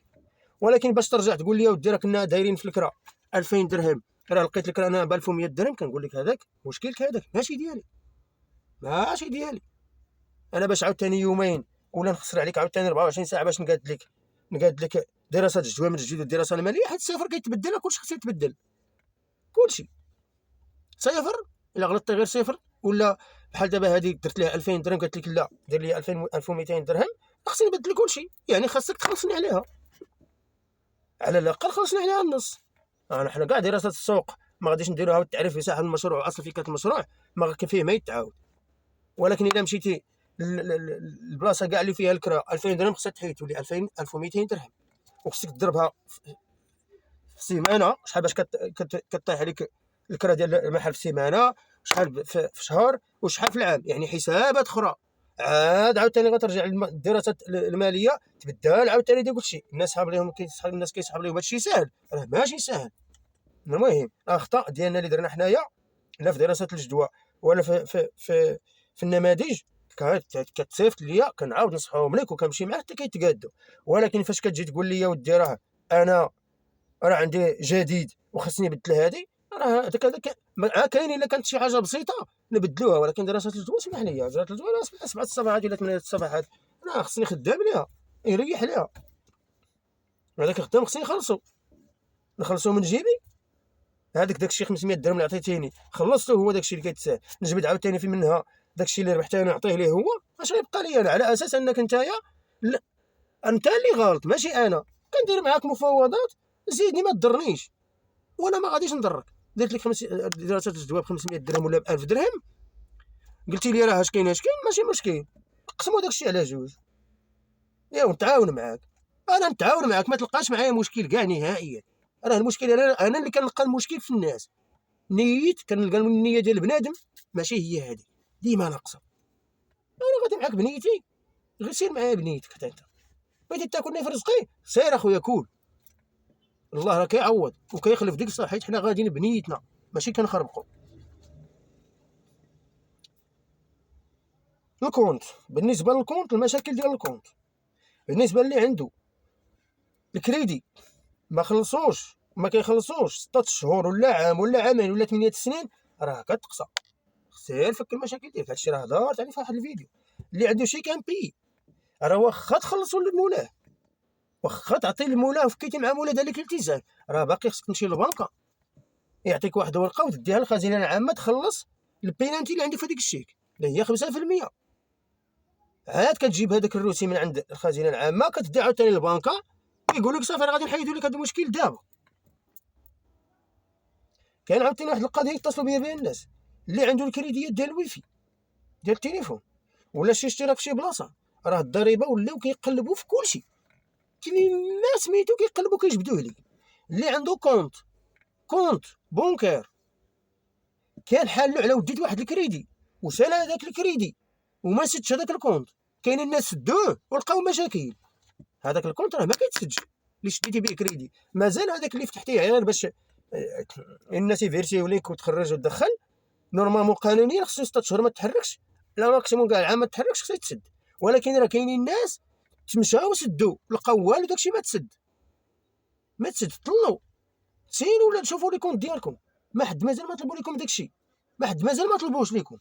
ولكن باش ترجع تقول لي ودي راه كنا دايرين في الكرا 2000 درهم، راه لقيت لك انا ب 1100 درهم، كنقول لك هذاك مشكلك، هذاك ماشي ديالي. انا باش عاوتاني يومين ولا نخسر عليك عاوتاني 24 ساعه باش نقاد لك دراسه الجدوى من جديد والدراسه الماليه، حيت الصفر كيتبدل، كلشي خصو يتبدل، كلشي صفر. الا غلطتي غير صفر. ولا بحال دابا هذيك درت لها 2000 درهم قالت لك لا دير لي 1200 درهم، خصني نبدل كلشي، يعني خاصك تخلصني عليها، على الاقل خلصني عليها النص. حنا كاع دراسه السوق ما غاديش نديروها والتعريف بصاحب المشروع واصل فكره المشروع ما كان فيه ما يتعاود. ولكن الا مشيتي البلاصه كاع اللي فيها الكرا 2000 درهم خصها تحيد تولي 2000 1200 درهم، وخصك تضربها في سيمانه. شحال باش كطيح عليك الكرا ديال المحل في سيمانه، شحال في شهر، وشحال في العام، يعني حسابات اخرى. عاوتاني غترجع الدراسات الماليه تبدل عاوتاني داك الشيء. الناس كيسحب لهم هادشي ساهل، راه ماشي ساهل. المهم الاخطاء ديالنا اللي درنا حنايا لا في دراسه الجدوى ولا في النماذج كتصيفط ليا، كنعاود نصحهم لك وكنمشي معاك حتى كيتقادوا. ولكن فاش كتجي تقول لي ودي راه انا عندي جديد وخصني نبدل هذه، راه هذاك كاين. الا كانت شي حاجه بسيطه نبدلوها، ولكن دراسه الجدوى اسمح لي، دراسه الجدوى 7 الصفحات ولا 8 الصفحات، انا خصني خدام ليها يريح ليها. هذاك الخدام خصني نخلصو من جيبي. داكشي 500 درهم اللي عطيتيني خلصته، هو داكشي اللي كيتسال. نجبد عاوتاني في منها داكشي اللي ربحت انا نعطيه ليه هو، اش غيبقى لي انا؟ على اساس انك نتايا انت اللي غلط ماشي انا. كندير معاك مفاوضات، زيدني ما تضرنيش وانا ما غاديش نضرك. درت لك دراسه الجدوى ب 500 درهم ولا ب 1000 درهم، قلتي لي راه اش كاين ماشي مشكل، قسموا داكشي على جوج ونتعاون معاك. انا نتعاون معاك، ما تلقاش معايا مشكل كاع نهائيا. راه المشكل انا اللي كنلقى المشكل في الناس. كنلقى النيه ديال بنادم ماشي هي هذه، ديما ناقصه. انا غادي معاك بنيتي، غير سير معايا بنيتك حتى انت. بغيتي تاكلني في رزقي سير اخويا كول، الله راه كيعوض وكيخلف ديك الصح، حيت حنا غاديين بنيتنا ماشي كنخربقوا. الكونت، بالنسبه للكونت المشاكل ديال الكونت، بالنسبه اللي عنده الكريدي ما خلصوش ما كيخلصوش 6 شهور ولا عام ولا عامين ولا 8 سنين، راه كتقصى. سير فك المشاكل ديالك. هادشي راه هضرت عليه في واحد الفيديو. اللي عنده شي كان بي، راه واخا تخلصوا لمولاه، واخا تعطي لمولاه وفكيتي مع مولاه دار لك الالتزام، راه باقي خصك تمشي للبنكه يعطيك واحد الورقه وتديها للخزينه العامه تخلص البينانتي اللي عندك في هذيك الشيك اللي هي 5%. عاد كتجيب هذاك الروسي من عند الخزينه العامه كتدي عاوتاني للبنكه، يقول لك صافي راه غادي نحيدوا لك هذا المشكل دابا. كاين عاوتاني واحد القضيه يتصلوا بها الناس اللي عنده الكريديات ديال الويفي ديال التليفون ولا شي اشتراك في شي بلاصه، راه الضريبه ولاو كيقلبوا في كلشي، ما سميتو كيقلبوا كيجبدوه لك. اللي عنده كونت بونكير كان حالو على وديت واحد الكريدي وسال هذاك الكريدي وما سدش هذاك الكونت، كاين الناس سدوه ولقاو مشاكل. هذاك الكونت راه ما كيتسدش اللي شديتي به كريدي، مازال هذاك اللي فتحتيه غير باش الناس يفيرسيو ليك وتخرج وتدخل. نورمالمون قانونيا خصو 6 شهور ما تحركش، لا ماكسيموم كاع العام ما تحركش خصو يتسد. ولكن راه كاينين الناس تمشاو سدوا لقاو والو داكشي ما تسد طلوا سيروا ولا تشوفوا لي كونت ديالكم. ما حد مازال ما طلبوا لكم داكشي، ما حد مازال ما طلبوش لكم.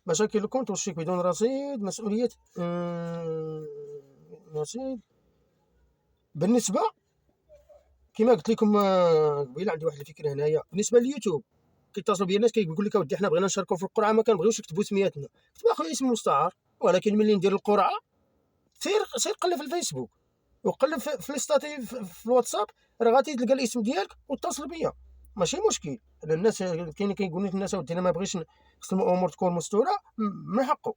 مشاكل الكونت والشيك بدون رصيد، مسؤولية رصيد. بالنسبة كما قلت لكم قبيله، عندي واحد الفكرة هنايا بالنسبة لليوتيوب. كيتصلوا بيا الناس كيقول لك اودي حنا بغينا نشاركوا في القرعة ما كنبغيوش نكتبوا سمياتنا، كتب اخويا اسم مستعار. ولكن ملي ندير القرعة سير قلب في الفيسبوك وقلب في الستاتي في الواتساب، راه غادي تلقى الاسم ديالك واتصل بيا ماشي مشكل. الناس كاين كيقول لك الناس اودي انا ما بغيتش، خص الامور تكون مستوره من حقه.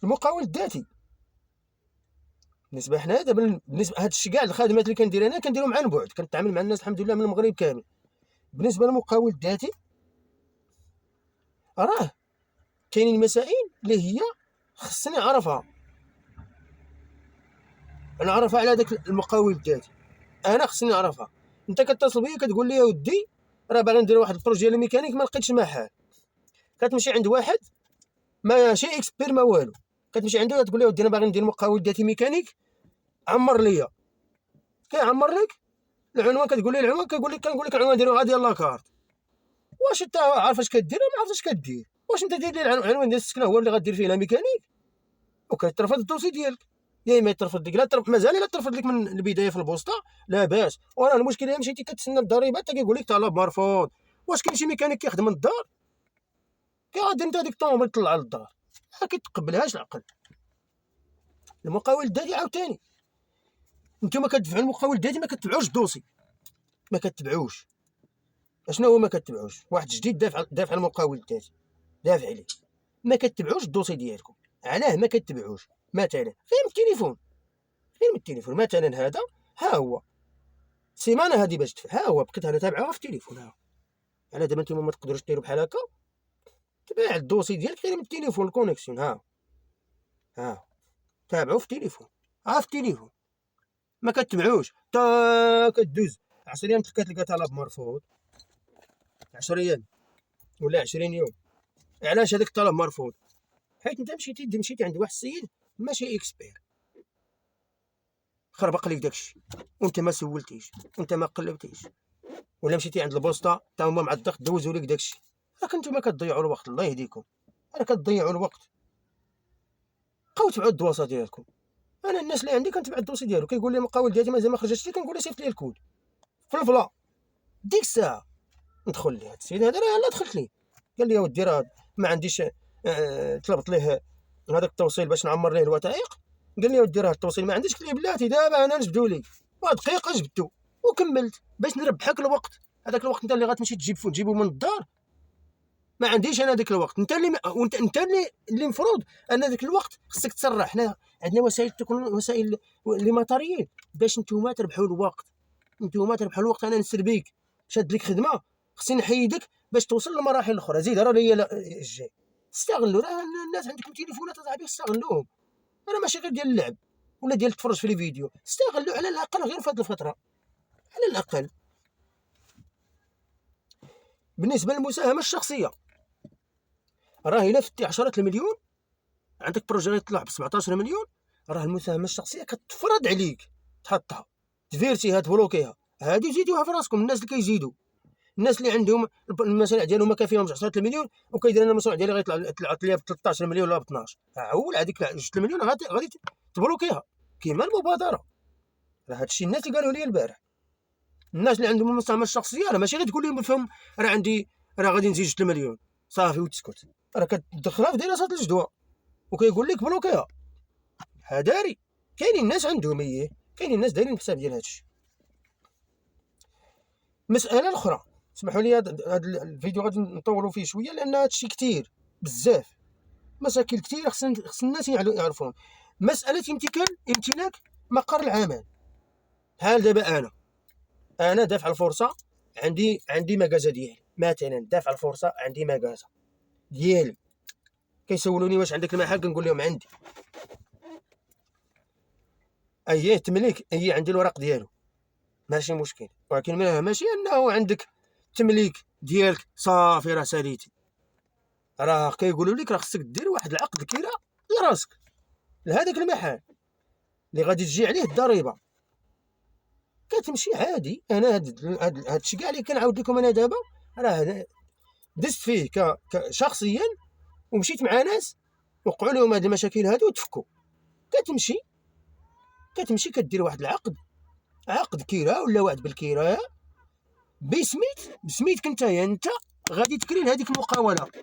المقاول الذاتي بالنسبه حنا دابا، بالنسبه هذا الشيء كاع الخدمات اللي كندير انا كنديرهم عن بعد، كنتعامل مع الناس الحمد لله من المغرب كامل. بالنسبه للمقاول الذاتي راه كاينين مسائل اللي هي خصني نعرفها على داك المقاول الذاتي. انا خصني نعرفها. انت كتصل بيا كتقول لي يا ودي راه باغي ندير واحد البروجي ديال الميكانيك ما لقيتش محل، كتمشي عند واحد ماشي اكسبير ما والو، كتمشي عنده تقول له ودي انا باغي ندير مقاول ذاتي ميكانيك عمر ليا، كيعمر لك العنوان، كتقول لي العنوان كنقول لك العنوان ديالو غادي يلاه كارت. واش انت عارف اش كدير ولا ما عرفتش اش كدير؟ واش انت دير لي العنوان ديال السكنه هو اللي غدير فيه لا ميكانيك؟ وكيترفض الدوسي ديالك. يا اما يترفض لك، لا مازال الا ترفض لك من البدايه في البوسطه لا باس. وراه المشكل الا مشيتي كتسنى الضريبه حتى كيقول لك طلب مرفوض. واش كاين شي ميكانيك كيخدم من الدار كيغادي انت هذيك الطوموبيل تطلع للدار؟ ما كيتقبلهاش العقل. المقاول الذاتي عاوتاني نتوما كتدفعوا المقاول الذاتي ما كتبعوش الدوسي، ما كتبعوش. اشنو هو ما كتبعوش؟ واحد جديد دافع المقاول الذاتي، دافع عليه، ما كتبعوش الدوسي ديالكم. علاه ما كتبعوش؟ مثلا غير من التليفون مثلا هذا ها هو سيمانه هذه باش تدفع، ها هو بقيت انا تابعها في التليفون. ها على دابا نتوما ما تقدروش ديروا بحال هكا، تبع الدوسي ديالك غير من التليفون الكونيكسيون. ها تابعوا في التليفون، في التليفون ما كتبعوش. تا كدوز 10 ايام كتلقى طلب مرفوض، 10 ايام ولا 20 يوم. علاش هذاك الطلب مرفوض؟ حيت انت مشيتي عند واحد السيد ماشي اكسبير، خربق لك داكشي وانت ما سولتيش وانت ما قلبتيش، ولا مشيتي عند البوسطه تا هما مع الضغط دوزوا لك داكشي. راك نتوما كتضيعوا الوقت، الله يهديكم، راه كتضيعوا الوقت. بقاو تبعوا الدواسه ديالكم. انا الناس اللي عندي كنتبع الدوسي ديالو، كيقول لي المقاول ديالي مازال ما خرجتش لي، كنقول له صيفط لي الكود في الفلا. ديك الساعه ندخل ليه هاد السيد هذا، راه يلاه دخلت ليه، قال لي يا ودي راه ما عنديش، طلبت ليه هذاك التوصيل باش نعمر ليه الوثائق. قال لي يا ودي راه التوصيل ما عنديش. قلت ليه بلاتي دابا انا نجبدو لك، دقيقه جبدو وكملت باش نربحك الوقت. هذاك الوقت انت اللي غتمشي تجيبو من الدار، ما عنديش انا داك الوقت. انت اللي انت اللي مفروض ان داك الوقت خصك تسرع. حنا عندنا وسائل، تكون وسائل لي ماتاريال باش نتوما تربحوا الوقت. انا نسربيك شاد لك خدمه، خصني نحيدك باش توصل لمراحل اخرى. زيد راه ليا الجاي. استغلوا، راه الناس عندكم تليفونات اصاحبي، استغلوهم. انا ماشي غير ديال اللعب ولا ديال تفرج في الفيديو، استغلوا على الاقل غير في هذه الفتره على الاقل. بالنسبه للمساهمه الشخصيه، راه الا فتي 10 المليون عندك بروجي يطلع ب 17 مليون، راه المساهمه الشخصيه كتفرض عليك تحطها، تفيرتيها، تبلوكيها. هادي زيدوها في راسكم الناس اللي كيزيدوا، الناس اللي عندهم المشاريع ديالهم ما كافيهمش 10 المليون، وكيدير انا المشروع ديالي غيطلع ليا ب 13 مليون ولا ب 12، عول هذيك 6 المليون غادي تبلوكيها. كيما المبادره، راه هادشي الناس اللي قالوا لي البارح. الناس اللي عندهم المساهمه الشخصيه راه ماشي غير تقول لهم بالفهم راه غادي نزيد 6 المليون صافي وتسكت، راه كتدخلها في دراسات الجدوى وكيقول لك بلوكيها. هداري كاينين الناس عندهم كاينين الناس دايرين الحساب ديال هادشي. مساله الاخرى، اسمحوا لي هذا الفيديو غادي نطولوا فيه شويه لان هادشي كثير بزاف، مشاكل كثيره خص الناس يعرفوهم. مساله امتلاك مقر العمل. بحال دابا انا دافع الفرصه، عندي مكازا ديالي مثلا، دافع الفرصه عندي مكازا ديالي، كيسولوني واش عندك المحل، كنقول لهم عندي. تمليك، عندي الورق ديالو ماشي مشكل، ولكن ماشي انه عندك تمليك ديالك صافي راه ساليتي. راه كيقولوا لك راه خصك دير واحد العقد كيرا لراسك لهذاك المحل اللي غادي تجي عليه الضريبه. كتمشي عادي. انا هادشي كاع اللي كنعاود لكم انا دابا راه دزت فيه شخصيا، ومشيت مع ناس وقعوا لهم هاد المشاكل هادو وتفكوا. كتمشي كدير واحد العقد، عقد كراء ولا وعد بالكراء بسميتك انت غادي تكري لهذيك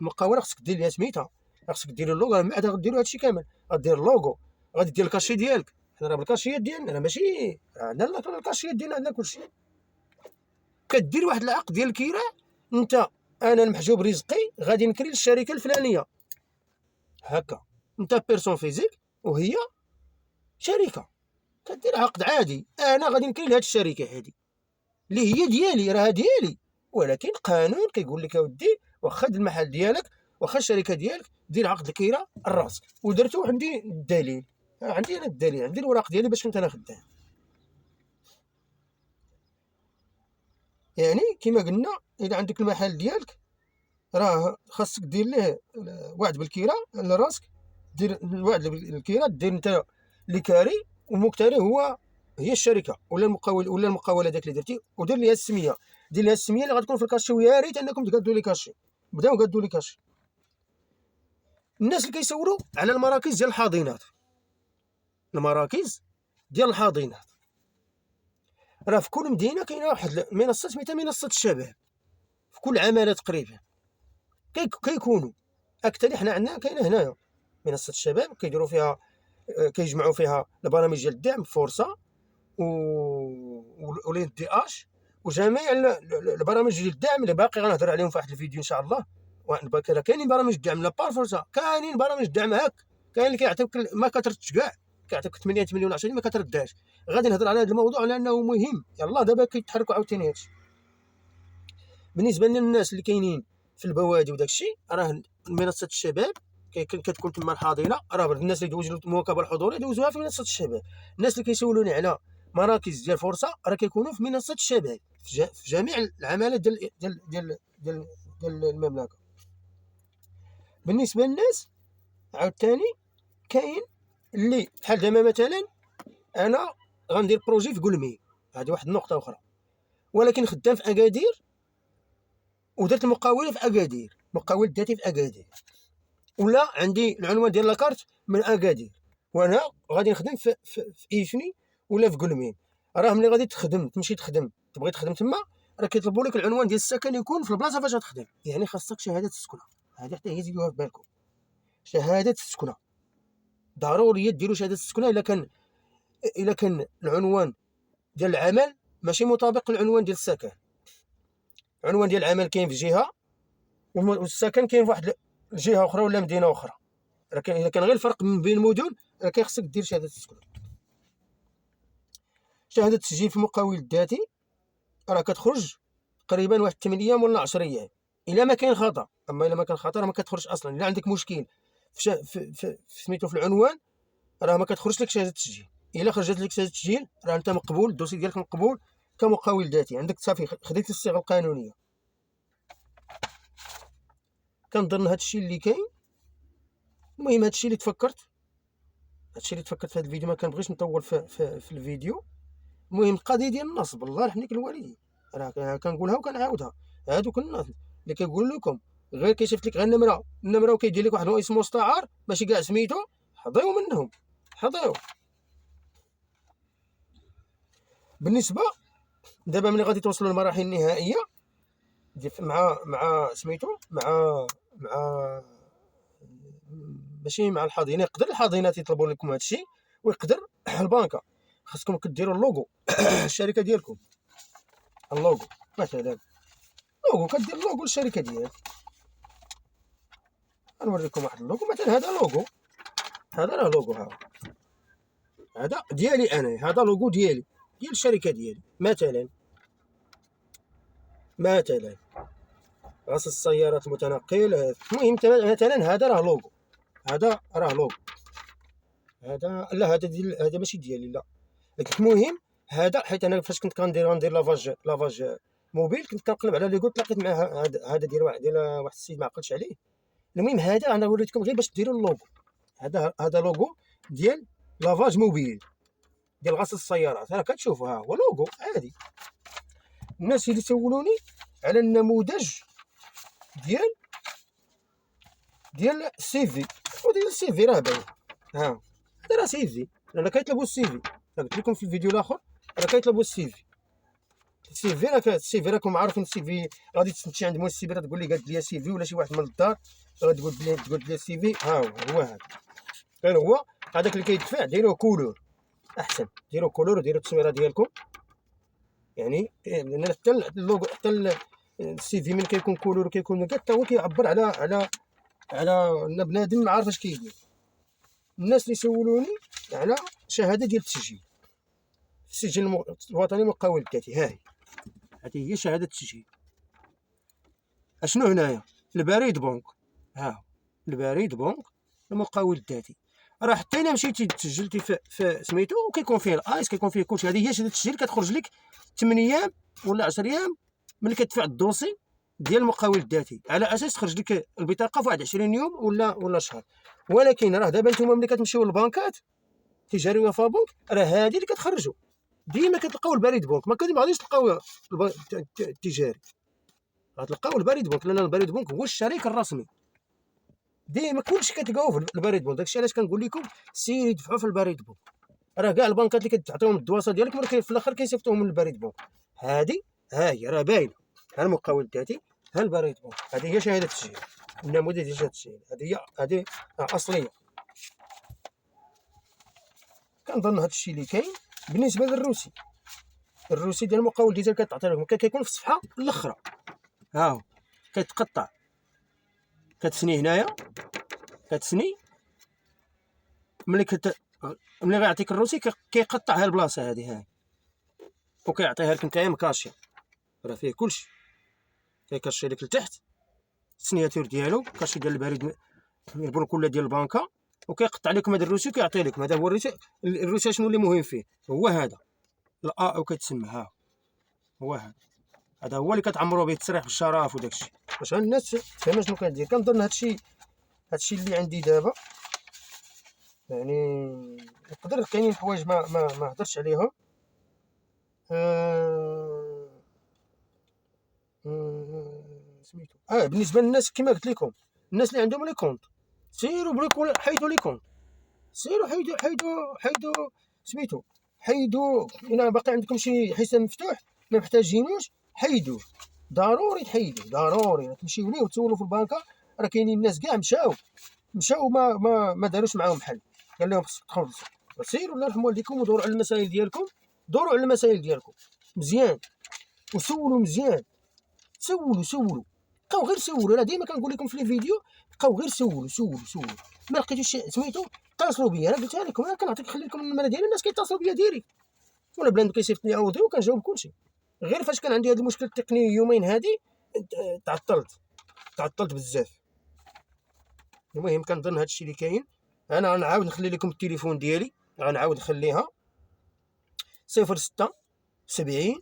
المقاوله خصك دير لها سميتها، خصك دير اللوغو. من بعد غديروا هادشي كامل، غدير اللوغو، غادي دير الكاشي ديالك. حنا راه بالكاشيات ديالنا، راه ماشي عندنا الكاشيات ديالنا، عندنا كلشي. كدير واحد العقد ديال الكراء، انا المحجوب رزقي غادي نكري للشركه الفلانيه هكا. انت بيرسون فيزيك وهي شركه، كدير عقد عادي. انا غادي نكري لهاد الشركه هادي اللي هي ديالي، راه ديالي، ولكن قانون كيقول لك اودي واخا المحل ديالك واخا الشركه ديالك دير عقد الكيره لراسك. ودرتو عندي الدليل، عندي انا الدليل، عندي الوراق ديالي باش كنت انا خدام. يعني كما قلنا، اذا عندك المحل ديالك راه خاصك دير ليه وعد بالكيره لراسك. دير الوعد بالكيره، دير انت اللي كاري، والمكتري هي الشركه ولا المقاول ولا المقاوله داك اللي درتي، ودير ليها السميه. دير ليها السميه اللي غتكون في الكاشي، ويا ريت انكم تقادوا لي كاشي، بداو قادوا لي كاشي. الناس اللي كيصوروا على المراكز ديال الحاضنات، المراكز ديال الحاضنات، راه في كل مدينه كاينه واحد منصه سميتها منصه الشباب. في كل عماله تقريبا كيكونوا اكثر. حنا عندنا كاينه هنايا منصه الشباب، كيديروا فيها كيجمعوا فيها البرامج ديال الدعم، فرصه ولين دي اش، وجميع البرامج ديال الدعم اللي باقي غنهضر عليهم في واحد الفيديو ان شاء الله. كاينين برامج الدعم لا بار فرصه، كاينين برامج الدعم هاك، كاين اللي كيعطيك ما كتردش كاع، كيعطيك 8 مليون 10 ما كترداش. غادي نهضر على هذا الموضوع لانه مهم. يلاه دابا كيتحركوا عاوتاني هادشي. بالنسبه للناس اللي كاينين في البوادي وداك الشيء، راه منصه الشباب كتكون تما الحاضنه. راه الناس اللي دوزوا المواكبه الحضوريه دوزوها في منصه الشباب. الناس اللي كيسولوني على مراكز ديال فرصه راه كيكونوا في منصه الشباب في جميع العمالات ديال المملكه. بالنسبه للناس عاوتاني كاين اللي بحال دابا مثلا انا غندير بروجي في قلمي، هذه واحد النقطه اخرى، ولكن خدام في اكادير ودرت مقاوله في اكادير، مقاول ذاتي في اكادير، ولا عندي العنوان ديال لاكارت من اكادير، وانا غادي نخدم في ايفني ولا في قلمين. راه ملي غادي تمشي تخدم، تبغي تخدم تما، راه كيطلبوا لك العنوان ديال السكن يكون في البلاصه فاش غتخدم. يعني خاصك شهاده السكنه، هذه حتى هي زيدوها في بالكم، شهاده السكنه ضروريه ديروا شهاده السكنه. الا كان العنوان ديال العمل ماشي مطابق للعنوان ديال السكن، العنوان ديال العمل كاين في جهه والسكن كاين في واحد الجهه اخرى ولا مدينه اخرى، راه اذا كان غير الفرق من بين المدن راه كيخصك دير شهاده السكنه. شهاده التسجيل في المقاول الذاتي راه كتخرج تقريبا واحد 8 ايام ولا 10 ايام الا ما كاين خطا. اما الا ما كان خطا راه ما كتخرج اصلا. الا عندك مشكل في سميتو في العنوان راه ما كتخرجش لك شهاده التسجيل. الا خرجت لك شهاده التسجيل راه انت مقبول، الدوسي ديالك مقبول كمقاول ذاتي، عندك صافي خديتي الصيغه القانونيه. كنظن هذا الشيء اللي كاين. المهم هادشي اللي تفكرت في هاد الفيديو، ما كنبغيش نطول في الفيديو. المهم القضيه ديال النصب، الله يرحم ليك الوالدين، راه كنقولها وكنعاودها. هادوك الناس اللي كيقول لكم غير كيصيفط لك غير النمره وكيدير لك واحد الاسم مستعار ماشي كاع سميتو، حضيو منهم، حضيو. بالنسبه دابا ملي غادي توصلوا للمراحل النهائيه مع سميتو مع ماشي مع الحاضنه، يقدر الحاضنات يطلبوا لكم هادشي، ويقدر البنكه. خاصكم كديروا اللوغو الشركه ديالكم، اللوغو مثلا، لوغو كدير لوغو للشركه ديالك. غنوريكم واحد اللوغو مثلا، هذا لوغو، هذا راه لوغو، هذا ديالي انا، هذا لوغو ديالي ديال الشركه ديالي مثلا غاص السيارات المتنقل. المهم مثلا هذا راه لوغو، هذا راه لوغو، هذا لا، هذا ديال، هذا ماشي ديالي لا. المهم هذا، حيت انا فاش كنت غندير لافاج موبيل، كنت كنقلب على لي قلت لقيت مع هذا ديال واحد السيد ما عقلتش عليه. المهم هذا انا وريتكم غير باش ديروا اللوغو. هذا لوغو ديال لافاج موبيل ديال غسل السيارات، راه كتشوفوا ها هو لوغو عادي. الناس اللي سولوني على النموذج ديال السيفي، وديال السيفي راه باين، ها هذا راه سيفي، راه كيطلبوا السيفي، قلت لكم في الفيديو الاخر راه كيطلبوا السيفي. السيفي راكم عارفين السيفي، غادي تمشي عند موسيبره تقول لي قالت لي سيفي، ولا شي واحد من الدار غادي تقول لي السيفي، ها هو هذا. غير هو هذاك اللي كيدفع ديروه كولور احسن، ديروا كولور وديروا التصويره ديالكم، يعني لان حتى اللوغو حتى السيفي ملي كيكون كولور وكيكون نقاد حتى هو كيعبر على بنادم ما عارف اش كيدير. الناس اللي سولوني على شهاده ديال التسجيل، السجل الوطني للمقاول الذاتي، ها هي، هذه هي شهاده التسجيل. اشنو هنايا؟ البريد بنك، ها البريد بنك المقاول الذاتي. راه حتى الا مشيتي تسجلتي في سميتو وكيكون فيه الايس، كيكون فيه كلشي، هذه هي شهاده التسجيل، كتخرج لك 8 ايام ولا 10 ايام ملي كتدفع الدوسي ديال المقاول الذاتي، على اساس تخرج لك البطاقه في واحد 20 يوم ولا شهر. ولكن راه دابا نتوما ملي كتمشيو للبنكات تجاري وفا بنك، راه هذه اللي كتخرجوا ديما كتلقاو البريد بنك، ما غاديش تلقاو التجاري، غتلقاو البريد بنك، لان البريد بنك هو الشريك الرسمي. ديما كلشي كتلقاوه في البريد بنك. داكشي علاش كنقول لكم سيري دفعوا في البريد بنك. راه كاع البنكات اللي كتعطيهم الدواسه ديالك في الاخر كيصيفطوهم من البريد بنك. هذه ها هي راه باينه، ها المقاول الذاتي، ها البريد بنك، هذه هي شهاده التسجيل، النموذج ديال شهاده التسجيل، هذه اصليه. كنظن هذا الشيء اللي كاين. بالنسبه للروسي ديال المقاول ديال كتعطي لكم، كيكون في الصفحه الاخرى، ها هو كيتقطع، كتسني هنايا، كتسني ملي غيعطيك الروسي كيقطعها البلاصه هذه، ها وكيعطيها لك نتايا مكاشيه، راه فيه كلشي، كيكاشي لك لتحت السنياتور ديالو، كاشي ديال البريد البنك ولا ديال البنكه، وكيقطع لكم هذا الروسي وكيعطي لكم. هذا هو الروسي. شنو اللي مهم فيه؟ هو هذا او كيتسمى، ها هو هذا هو اللي كتعمروا به التصريح بالشرف وداك الشيء، باش الناس تفهم شنو كندير. كنظن هادشي اللي عندي دابا، يعني نقدر كاينين حوايج ما هضرتش عليهم. سميتو بالنسبه للناس كما قلت لكم، الناس اللي عندهم لي كونط، سيروا بريكو حيدوا لي كونط، سيروا حيدوا سميتو، حيدوا. الا باقي عندكم شي حساب مفتوح ما محتاجينوش حيدوه، ضروري تحيدوه، ضروري تمشيو ليه وتسولوا في البنكه. راه كاينين الناس كاع مشاو ما داروش معاهم بحال، قال لهم خصك تخلصوا. سيروا الله يرحم والديكم ودوروا على المسائل ديالكم، مزيان، وسولوا مزيان، سولوا بقاو غير سولوا. انا ديما كنقول لكم في لي فيديو بقاو غير سولوا. ما لقيتوش سميتو اتصلوا بيا، انا قلتها لكم، انا كنعطيك خلي لكم النمره ديالي، الناس كيتصلوا بيا ديريكت، ولا بلان كيصيفط لي اوديو وكنجاوب كلشي. غير فاش كان عندي هذا المشكل التقني يومين هادي تعطلت بزاف. المهم كنظن هذا الشيء اللي كاين. انا غنعاود نخلي لكم التليفون ديالي، غنعاود نخليها 06 70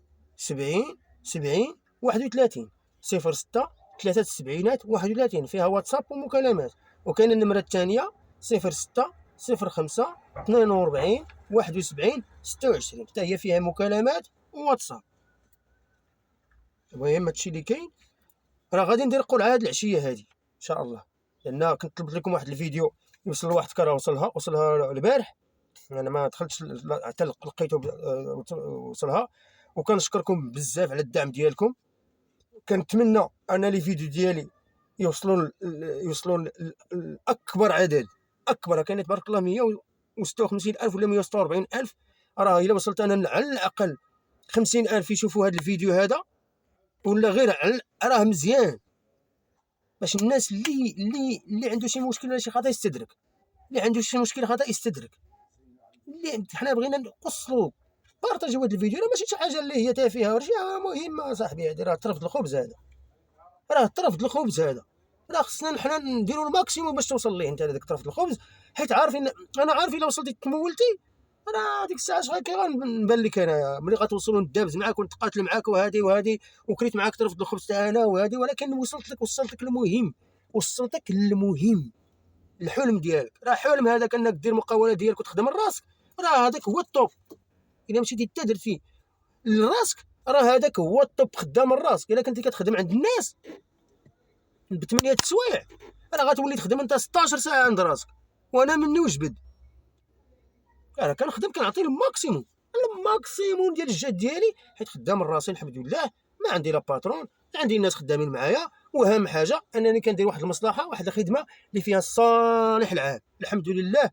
31 06 73 31، فيها واتساب ومكالمات. وكاين النمره الثانيه 06 05 42 71 26 حتى هي فيها مكالمات وواتساب. المهم هادشي اللي كاين. راه غادي ندير قلعه هاد العشيه هادي ان شاء الله، لان كنت طلبت لكم واحد الفيديو يوصل لواحد راه وصلها البارح. انا ما دخلتش حتى لقيته وصلها. وكنشكركم بزاف على الدعم ديالكم. كنتمنى ان لي فيديو ديالي يوصلوا لاكبر عدد. اكبر كاين تبارك الله 156,000 ولا 146,000. راه الا وصلت انا على الاقل 50,000 يشوفوا هذا الفيديو هذا ولا غير راه مزيان، باش الناس اللي عنده شي مشكل ولا شي خطا يستدرك، اللي عنده شي مشكل خطا يستدرك. اللي حنا بغينا نقصلو بارطاجيو هذا الفيديو. راه ماشي شي حاجه اللي هي تافهه ولا شي مهمه صاحبي. هذه راه طرف الخبز، هذا راه طرف الخبز. هذا راه خصنا حنا نديرو الماكسيموم باش توصل ليه انت هذاك طرف الخبز، حيت عارفين انا عارف الا وصلتي تمولتي راه ديك الساعه اش غنبان لك انايا ملي غتوصلوا ندابز معاك ونتقاتل معاك وهادي وكريت معاك طرف الخبز تاع انا وهادي. ولكن وصلت لك المهم، وصلتك للمهم، الحلم ديالك. راه حلم هذاك انك دير مقاوله ديالك وتخدم راسك، راه هذاك هو الطوب. الا مشيتي انت درتي لراسك راه هذاك هو الطوب خدام راسك. الا كنتي كتخدم عند الناس ب8 سوايع راه غتولي تخدم انت 16 ساعه عند راسك. وانا مني وجبد راه كنخدم كنعطي الماكسيموم ديال الجهد ديالي، حيت خدام راسي الحمد لله. ما عندي لا باترون، عندي الناس خدامين معايا. واهم حاجه انني كندير واحد المصلحه، واحد الخدمه اللي فيها الصالح العام الحمد لله.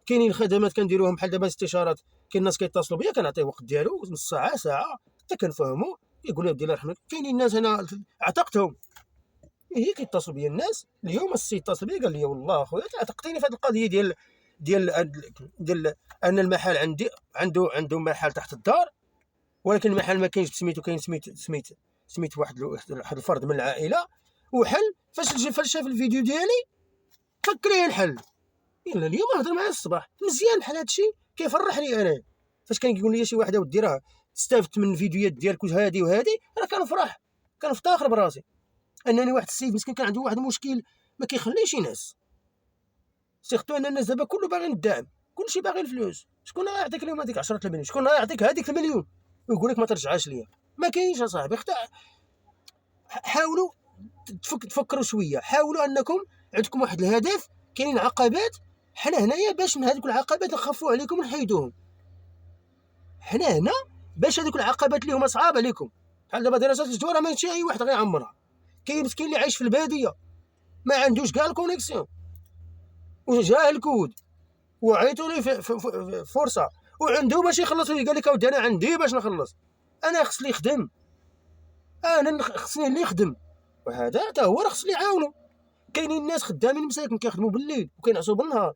كاينين خدمات كنديروهم بحال دابا استشارات، كاين الناس كيتصلوا بيا كنعطيه الوقت ديالو نص ساعه ساعه حتى كنفهموا. يقول لي الله يرحمك كاينين الناس انا عتقتهم. هي كيتصلوا بيا الناس. اليوم السيد اتصل بيا قال لي والله اخويا عتقتيني في هذه القضيه ديال ان المحل عندي عنده محل تحت الدار، ولكن المحل ما كاينش بسميتو، كاين سميت واحد الفرد من العائله وحل. فاش شاف الفيديو ديالي فك ليه الحل. يلا اليوم هضر معايا الصباح مزيان بحال هادشي كيفرحني انا. فاش كان كيقول لي شي واحد اودي راه استفدت من الفيديوهات ديالك وهادي راه كنفرح كنفتخر براسي انني واحد السيد مسكين كان عنده واحد المشكل ما كيخليش ينعس. سيرتو ان الناس دابا كله باغي الدعم، كلشي باغي الفلوس. شكون غيعطيك اليوم هذيك 10 المليون؟ شكون غيعطيك هذيك المليون ويقول لك ما ترجعهاش ليا؟ ما كاينش اصاحبي. حاولوا تفكروا شويه، حاولوا انكم عندكم واحد الهدف. كاينين عقبات، حنا هنايا باش من هذوك العقبات نخفوا عليكم ونحيدوهم. حنا هنا باش هذوك العقبات اللي هما صعاب عليكم، بحال دابا دراسات الجدوى راه ماشي اي واحد غيعمرها. كاين مسكين اللي عايش في الباديه ما عندوش كاع الكونيكسيون وجاه الكود وعيطوا لي فرصه وعنده باش يخلص لي. قال لك اودي انا عندي باش نخلص، انا خصني نخدم، انا خصني اللي يخدم. وهذا حتى هو راه خصني يعاونوا. كاينين الناس خدامين مساكن كيخدموا بالليل وكينعسوا بالنهار،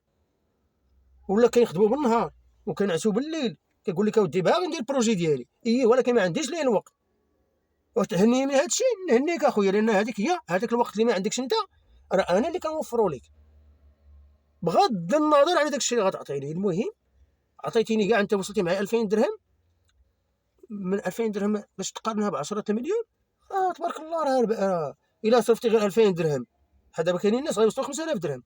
ولا كيخدموا بالنهار وكينعسوا بالليل. كيقول لك اودي باغي ندير البروجي ديالي ولكن ما عنديش ليه الوقت. وتهنيني من هذا الشيء نهنيك اخويا، لان هذيك هي هذاك الوقت اللي ما عندكش انت راه انا اللي كنوفرو لك بغض النظر على داك الشيء اللي غتعطيني. المهم عطيتيني كاع انت وصلتي معايا 2000 درهم. من 2000 درهم باش تقارنها ب 10 مليون تبارك الله. راه الا صرفتي غير 2000 درهم بحال دابا كاينين الناس غيوصلوا 5000 درهم.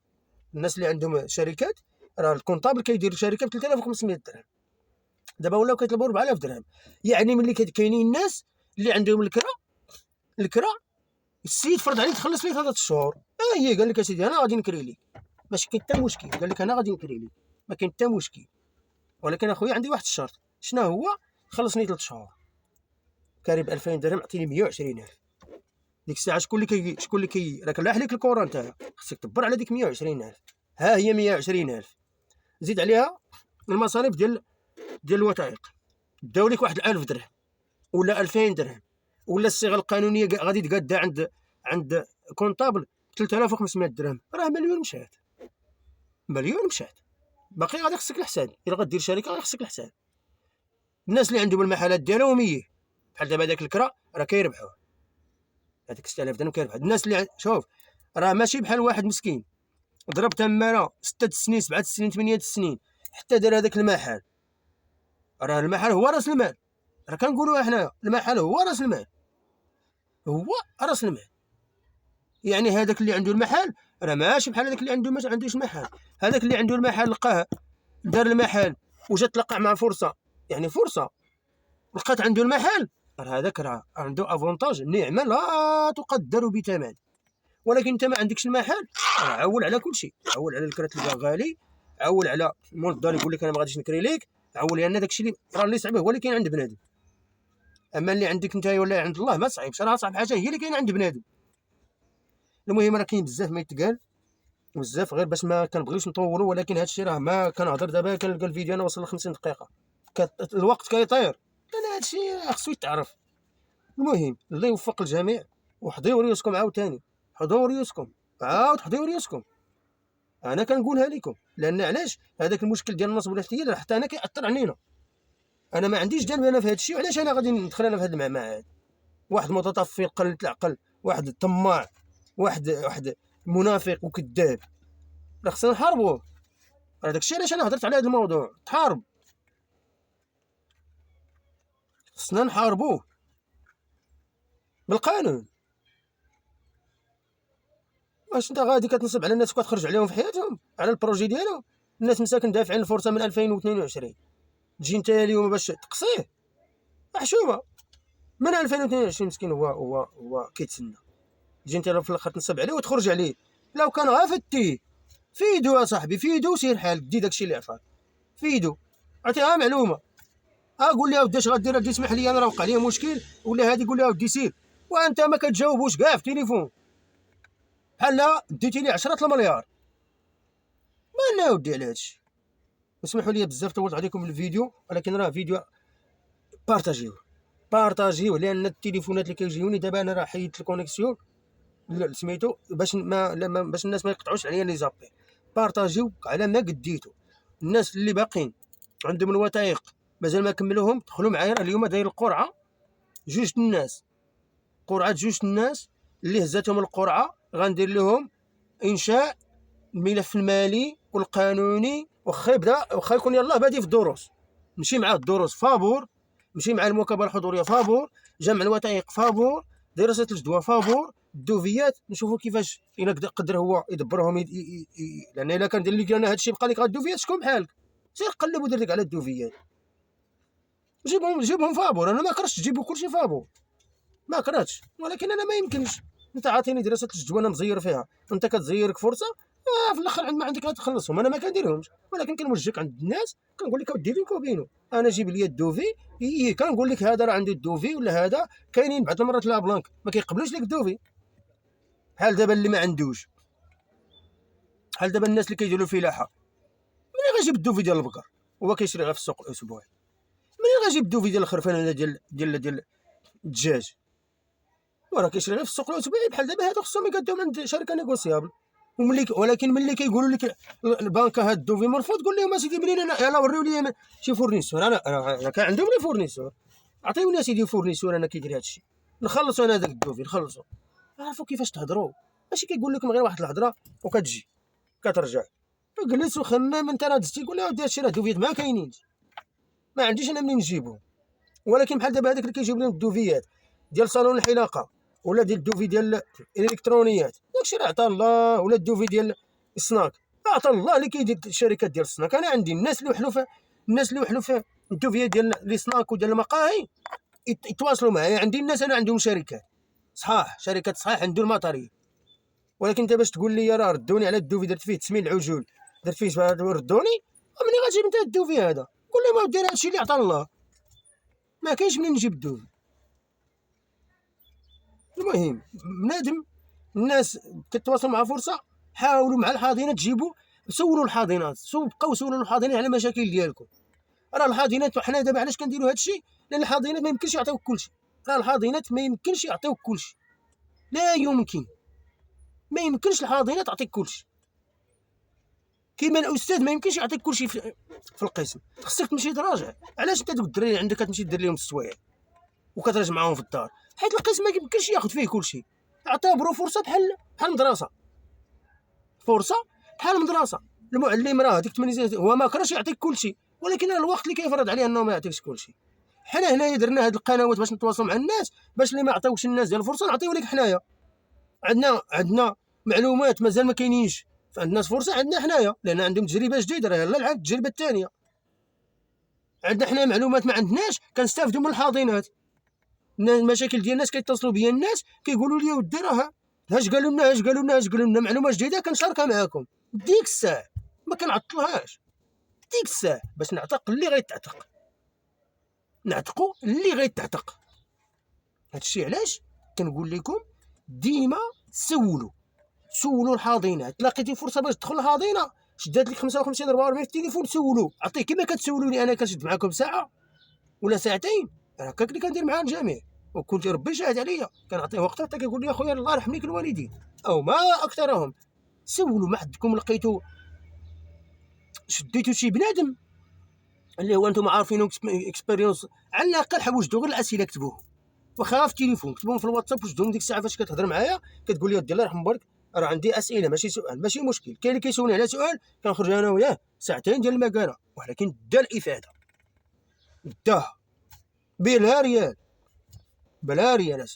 الناس اللي عندهم شركات راه الكونطابل كيدير شركه ب 3500 درهم، دابا ولاو كيطلبوا 4000 درهم. يعني ملي كاينين الناس اللي عندهم الكرا السيد فرض عليك تخلص ليه 3 شهور. هي قال لك يا سيدي انا غادي نكري لك، ماشي كاين حتى مشكل. قال لك انا غادي نكري لك ما كاين حتى مشكل، ولكن اخويا عندي واحد الشرط. شنو هو؟ خلصني 3 شهور كاري ب 2000 درهم اعطيني 120,000. ديك الساعه شكون اللي كي راك لاح لك الكره نتايا خصك تدبر على ديك 120,000. ها هي 120,000 زيد عليها المصاريف ديال الوثائق، داو لك واحد 1000 درهم ولا 2000 درهم، ولا الصيغه القانونيه غادي تقاد عند كونطابل 3500 درهم. راه مليون مشات باقي غادي خصك الحساب. الا غدير شركه غادي خصك الحساب. الناس اللي عندهم المحلات ديالهم بحال دابا داك الكرا راه كيربحوه، هذيك 6000 درهم كيربح. الناس اللي شوف راه ماشي بحال واحد مسكين ضرب تماره 6 سنين 7 سنين 8 سنين حتى دار هذاك المحل. راه المحل هو راس المال، راه كنقولوها حنايا المحل هو راس المال، يعني هذاك اللي عنده المحل راه ماشي بحال هذاك اللي عنده ما عندوش محل. هذاك اللي عنده المحل لقاه دار المحل وجات تلقى مع فرصه، يعني فرصه لقات عنده المحل، راه هذاك راه عنده افونتاج، نعمه لا تقدر بثمن. ولكن انت ما عندكش المحل، راه عول على كل شيء، عول على الكرا تلقاه غالي، عول على مول الدار يقول لك انا ما غاديش نكري ليك، عول لان داك الشيء اللي راه اللي صعيب هو اللي كاين عند بنادم. اما اللي عندك انت ولا عند الله ما صعيبش، راه صعب حاجه هي اللي كاينه عند بنادم. المهم راه كاين بزاف ما يتقال بزاف، غير باش ما كنبغيوش نطولوا، ولكن هذا الشيء راه ما كنهضر دابا كنلقى الفيديو انا وصل ل 50 دقيقه، الوقت كيطير، لان هذا الشيء خصو يتعرف. المهم الله يوفق الجميع، وحضيو ريوسكم عاوتاني، حضيو ريوسكم، عاود حضيو ريوسكم. انا كنقولها لكم لان علاش هذاك المشكل ديال النصب والاحتيال حتى انا كيأثر علينا. انا ما عنديش جانب انا في هذا الشيء، وعلاش انا غادي ندخل انا في هذا المعمعة هذا؟ واحد متطفل قلة العقل، واحد طماع، واحد منافق وكذاب، راه خصنا نحاربوه. هذاك الشيء علاش انا هضرت على هذا الموضوع، تحارب، خصنا نحاربوه بالقانون. واش انت غادي كتنصب على الناس وكتخرج عليهم في حياتهم على البروجي ديالهم؟ الناس مساكن دافعين الفرصه من 2022، تجي انت اليوم باش تقصيه؟ محشومه من 2022 مسكين، هو كيتسنى، تجي انت في الاخر تنصب عليه وتخرج عليه. لو كان غافتيه فيدو يا صاحبي، فيدو سير حالك، دي داكشي اللي عفاك، فيدو عطيها معلومه، قول لي اودي اش غدير، غادي تسمح لي انا راه وقع لي مشكل ولا هادي، قول لي اودي سير، وانت ما كتجاوبوش كاع في التليفون بحال ديتي لي 10 المليار. ما ناودي على هادشي. اسمحوا لي بزاف طولت عليكم الفيديو، ولكن راه فيديو بارطاجيوه لان التليفونات اللي كيجيوني دابا انا راه حيدت الكونيكسيون سميتو باش باش الناس ما يقطعوش عليا لي زابي. بارطاجيو على ما قديتو. الناس اللي باقين عندهم الوثائق مازال ما كملوهم، دخلوا معايا اليوم داير القرعه، جوج الناس، قرعه جوج الناس اللي هزاتهم القرعه غندير لهم انشاء الملف المالي والقانوني، واخا يبدا واخا يكون يلاه بادي في الدروس، نمشي مع الدروس فابور، نمشي مع المكابره الحضوريه فابور، جمع الوثائق فابور، دراسه الجدوى فابور، الدوفيات نشوفوا كيفاش الا قدر هو يدبرهم لان الا كان دير لك انا هادشي بقى لك غا الدوفيات شكون بحالك؟ سير قلب ودير لك على الدوفيات، جيبهم فابور. انا ما كرهتش تجيبوا كلشي فابور، ما كرهتش، ولكن انا ما يمكنش انت عاطيني دراسه الجدوى انا مزير فيها، انت كتزيرك فرصه في الاخر عند ما عندك غتخلصهم، انا ما كنديرهمش، ولكن كنوجهك عند الناس كنقول لك اودي بينك وبينه انا جيب لي الدوفي، كنقول لك هذا راه عنده الدوفي ولا هذا. كاينين بعض المرات لا بلانك ما كيقبلوش لك الدوفي، بحال دابا اللي ما عندوش، بحال دابا الناس اللي كيديروا الفلاحه، منين غيجيب الدوفي ديال البقر هو كيشري غير في السوق الاسبوعي؟ منين غيجيب الدوفي ديال الخرفان ولا ديال الدجاج؟ وراه كيشري غير في السوق الاسبوعي. بحال دابا هادو خصهم يقدموا عند شركه نيغوسيابل، ولكن ملي كيقولوا لك البنكه هاد الدوفي مرفوض، قول لهم اسيدي منين انا، يلاه وريو لي شي فورنيسور، انا كان عندهم لي فورنيسور، عطيوني اسيدي فورنيسور انا كيدير هادشي، نخلصوا انا داك الدوفي نخلصوا. عرفوا كيفاش تهضروا، ماشي كيقول لكم غير واحد الهضره وكتجي كترجع. جلس وخمم انت راه دزتي، قول له اودي هادشي راه دوفيات ما كاينينش، ما عنديش انا منين نجيبهم. ولكن بحال دابا هذاك اللي كيجيب لنا الدوفيات ديال صالون الحلاقه ولا ديال الدوفي ديال الالكترونيات، داكشي راه عطا الله، ولا الدوفي ديال السناك عطا الله اللي كيدير الشركات ديال السناك. انا عندي الناس اللي وحلوا في الدوفيات ديال لي سناك وديال المقاهي يتواصلوا معايا، عندي الناس انا عندهم شركات صحاح، شركات صحاح عندهم الماتاريال. ولكن انت باش تقول لي راه ردوني على الدوفي درت فيه تسمين العجول، درت فيه ردوني، منين غتجيب انت الدوفي هذا؟ قول لهم اودي هادشي اللي عطا الله، ما كاينش منين نجيب الدوفي. المهم بنادم الناس كتواصلوا مع فرصه، حاولوا مع الحاضنات تجيبوا، سولوا الحاضنات، بقاو سولوا الحاضنات على المشاكل ديالكم. راه الحاضنات حنا دابا علاش كنديروا هذا الشيء؟ لان الحاضنات ما يمكنش يعطيوك كلشي، راه الحاضنات ما يمكنش يعطيوك كلشي، لا يمكن، ما يمكنش الحاضنات تعطيك كلشي، كيما الاستاذ ما يمكنش يعطيك كلشي في القسم، خصك تمشي تراجع. علاش انت دوك الدراري عندك كتمشي دير لهم السوايع وكتراجع معاهم في الدار؟ حيت القسم ما يمكنش ياخذ فيه كلشي. اعتبروا فرصه بحال مدرسه، فرصه بحال مدرسه. المعلم راه ديك 8 سنين هو ما كرهش يعطيك كلشي، ولكن الوقت اللي كيفرض عليه انه ما يعطيكش كلشي. حنا هنايا درنا هاد القنوات باش نتواصلوا مع الناس، باش اللي ما عطاوش الناس ديال الفرصه نعطيو لك حنايا. عندنا معلومات مازال ما كاينينش، فعندنا فرصه عندنا حنايا لان عندهم تجربه جديده، راه يلاه العاد التجربه الثانيه. عندنا حنا معلومات ما عندناش، كنستافدوا من الحاضنات. المشاكل ديال الناس كيتصلوا بيا الناس كيقولوا لي ودي راه اش قالوا لنا اش قالوا لنا اش قالوا لنا معلومه جديده كنشاركها معاكم ديك الساعه، ما كنعطلهاش ديك الساعه باش نعتق اللي غيتعتق، نعتقوا اللي غيتعتق. هادشي علاش كنقول لكم ديما سولوا الحاضنات. لقيتي فرصه باش تدخل الحاضنه شدات لك 55 44 في التليفون سولوا، عطيه كما كتسولوني انا كنشد معاكم ساعه ولا ساعتين، هكاك اللي كندير مع الجميع. وكنت ربي شاهد عليا كنعطيه وقتها حتى كيقول لي اخويا الله يرحم ليك الوالدين او ما اكثرهم. سولوا، ما حدكم لقيتوا شديتوا شي بنادم اللي هو انتم عارفينه اكسبيريونس، على الاقل حوجدوا غير الاسئله كتبوهم، واخا في التليفون كتبوهم في الواتساب وجدوهم ديك الساعه فاش كتهضر معايا كتقول لي ودي الله يرحم بالك راه عندي اسئله ماشي سؤال، ماشي مشكل. كاين اللي كيسولني على سؤال كنخرج انا وياه ساعتين ديال المكانه، ولكن دا الافاده داها بلا ريال بلا ريال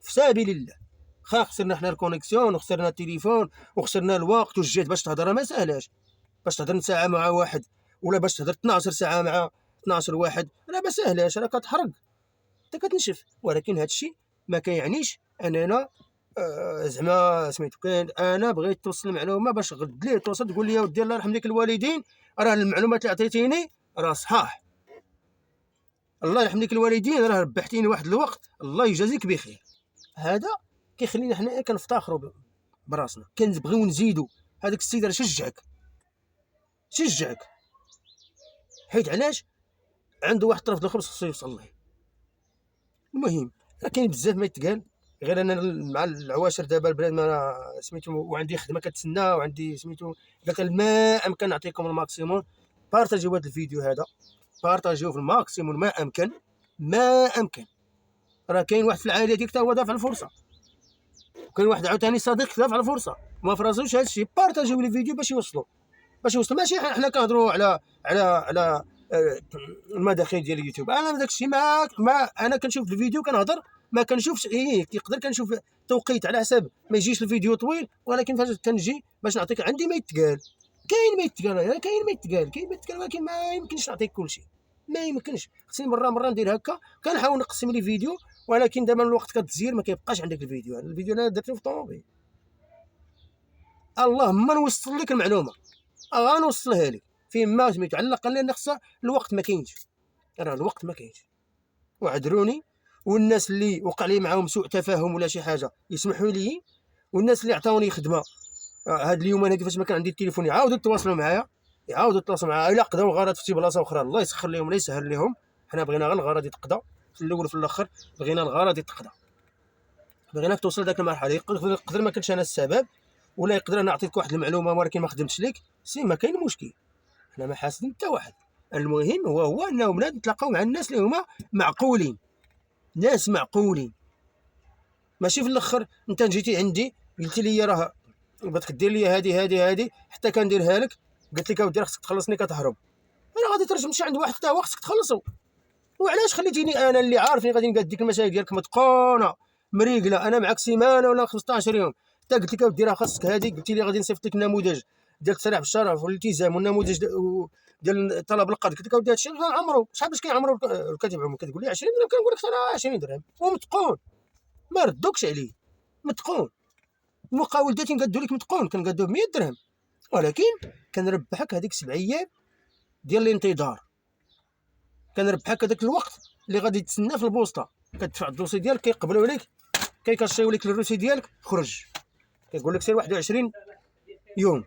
في سبيل الله. خسرنا حنا الكونيكسيون وخسرنا التليفون وخسرنا الوقت والجهد باش تهضر، ما ساهلاش باش تهضر ساعه مع واحد ولا باش تهضر 12 ساعه مع 12 واحد، راه ما ساهلاش، راه كتحرق انت كتنشف. ولكن هادشي ما كيعنيش اننا زعما سميتو كاين انا بغيت توصل المعلومه باش غد ليه توصل تقول لي ودي الله يرحم ليك الوالدين راه المعلومات اللي عطيتيني راه صحاح، الله يرحم ليك الوالدين راه ربحتيني واحد الوقت الله يجازيك بخير. هذا كيخلينا حنا كنفتخروا براسنا، كنبغيو نزيدوا. هذاك السيد راه شجعك حيت علاش عنده واحد الطرف الخبز خصو يوصل ليه. المهم راه كاين بزاف ما يتقال، غير انا مع العواشر دابا البلاد ما سميتو وعندي خدمه كتسنى وعندي سميتو قالت ما امكن نعطيكم الماكسيموم. بارطاجيو هذا الفيديو هذا، بارطاجيوه في الماكسيموم ما امكن. راه كاين واحد في العائله ديالك حتى هو دافع الفرصه، وكاين واحد عاوتاني صديق دافع الفرصه ما فراسوش هذا الشيء. بارطاجيو الفيديو باش يوصلوا ماشي حنا كنهضروا على المداخيل ديال اليوتيوب. انا داك الشيء ما انا كنشوف الفيديو كنهضر ما كنشوفش كيقدر كنشوف توقيت على حساب ما يجيش الفيديو طويل، ولكن فاش كنجي باش نعطيك عندي ما يتقال كاين ما يتقال ولكن ما يمكنش نعطيك كل شيء، ما يمكنش. خصني مره ندير هكا كنحاول نقسم لي فيديو، ولكن دابا الوقت كتزير ما كيبقاش عندك الفيديو. الفيديو انا درته في الطوموبيل، اللهم نوصل لك المعلومه غنوصلها لك فين ما سميتو، على الاقل لان خصها الوقت ما كاينش، راه الوقت ما كاينش. وعذروني، والناس اللي وقع لي معاهم سوء تفاهم ولا شي حاجه يسمحوا لي، والناس اللي عطاوني خدمه هاد اليومين هادي فاش ما كان عندي التليفون يعاودوا يتواصلوا معايا الا قضاو الغرض في شي بلاصه اخرى الله يسخر لهم ولا يسهل لهم. حنا بغينا غير الغرض يتقضى في الاول وفي الاخر، بغينا الغرض يتقضى، بغيناك توصل لذاك المرحله. يقدر ما كنتش انا السبب، ولا يقدر انا عطيتك واحد المعلومه ولكن ما خدمتش لك، سي ما كاين مشكل، حنا ما حاسدين حتى واحد. المهم هو انه بنادم نتلاقاو مع الناس اللي هما معقولين، ناس معقولين، ماشي في الاخر انت جيتي عندي قلت لي راه بغيتك دير لي هذه حتى كنديرها لك، قلت لك اودي خصك تخلصني كتهرب، انا غادي تمشي عند واحد حتى هو خصك تخلصو. وعلاش خليتيني انا اللي عارفني غادي نقاد ديك المشاكل ديالك متقونه مريقله، انا معك سيمانه ولا 15 يوم، حتى قلت لك اودي راه خاصك هذه، قلت لي غادي نصيفط لك النموذج ديال التسريع بالشرف والالتزام والنموذج ديال طلب القرض، قلت لك اودي هادشي عمرو شحال باش كيعمرو الكاتب عمرو، كتقول لي 20 درهم كنقول لك راه 20 درهم ومتقون ما ردوكش عليه، متقون. المقاولدات نقادو لك متقون كنقادو ب 100 درهم، ولكن كنربحك هذيك 7 ايام ديال الانتظار، كنربحك هذاك الوقت اللي غادي تسنى في البوسطه، كتدفع الدوسي ديالك كيقبلوا عليك كيكاشيو لك الروسي ديالك خرج، كيقول لك سير 21 يوم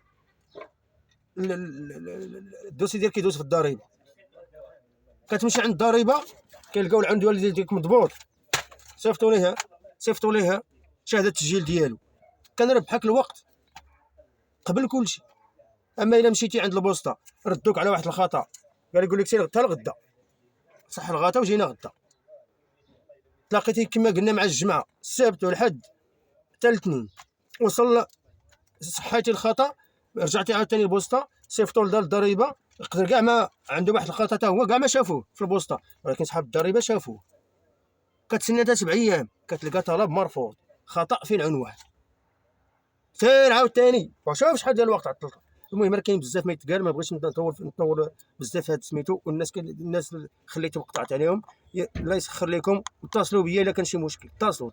الدوسي ديالك كيدوز في الضريبه، كتمشي عند الضريبه كيلقاو العنده والدي ديالك مضبوط، صيفطوا ليها شهاده التسجيل ديالو، كنربحك الوقت قبل كل شيء. اما الا مشيتي عند البوسطه ردوك على واحد الخطا، قال يقول لك سير حتى الغدا، صح الغدا وجينا غدا، تلاقيتي كما قلنا مع الجمعه السبت والحد حتى الاثنين، وصل صحيتي الخطا رجعتي عاوتاني البوسطه صيفطوا لدار الضريبه، يقدر كاع ما عنده واحد الخطا حتى هو كاع ما شافوه في البوسطه، ولكن صحاب الضريبه شافوه، كتسنى حتى 7 ايام كتلقى طلب مرفوض خطا في العنوان. سير عاوتاني وشوف شحال ديال الوقت عطلت. المهم راه كاين بزاف ما يتقال، ما بغيتش نطول بزاف هاد سميتو. الناس اللي خليتهم قطعت عليهم، الله يسخر لكم. اتصلوا بيا الا كان شي مشكل، اتصلوا.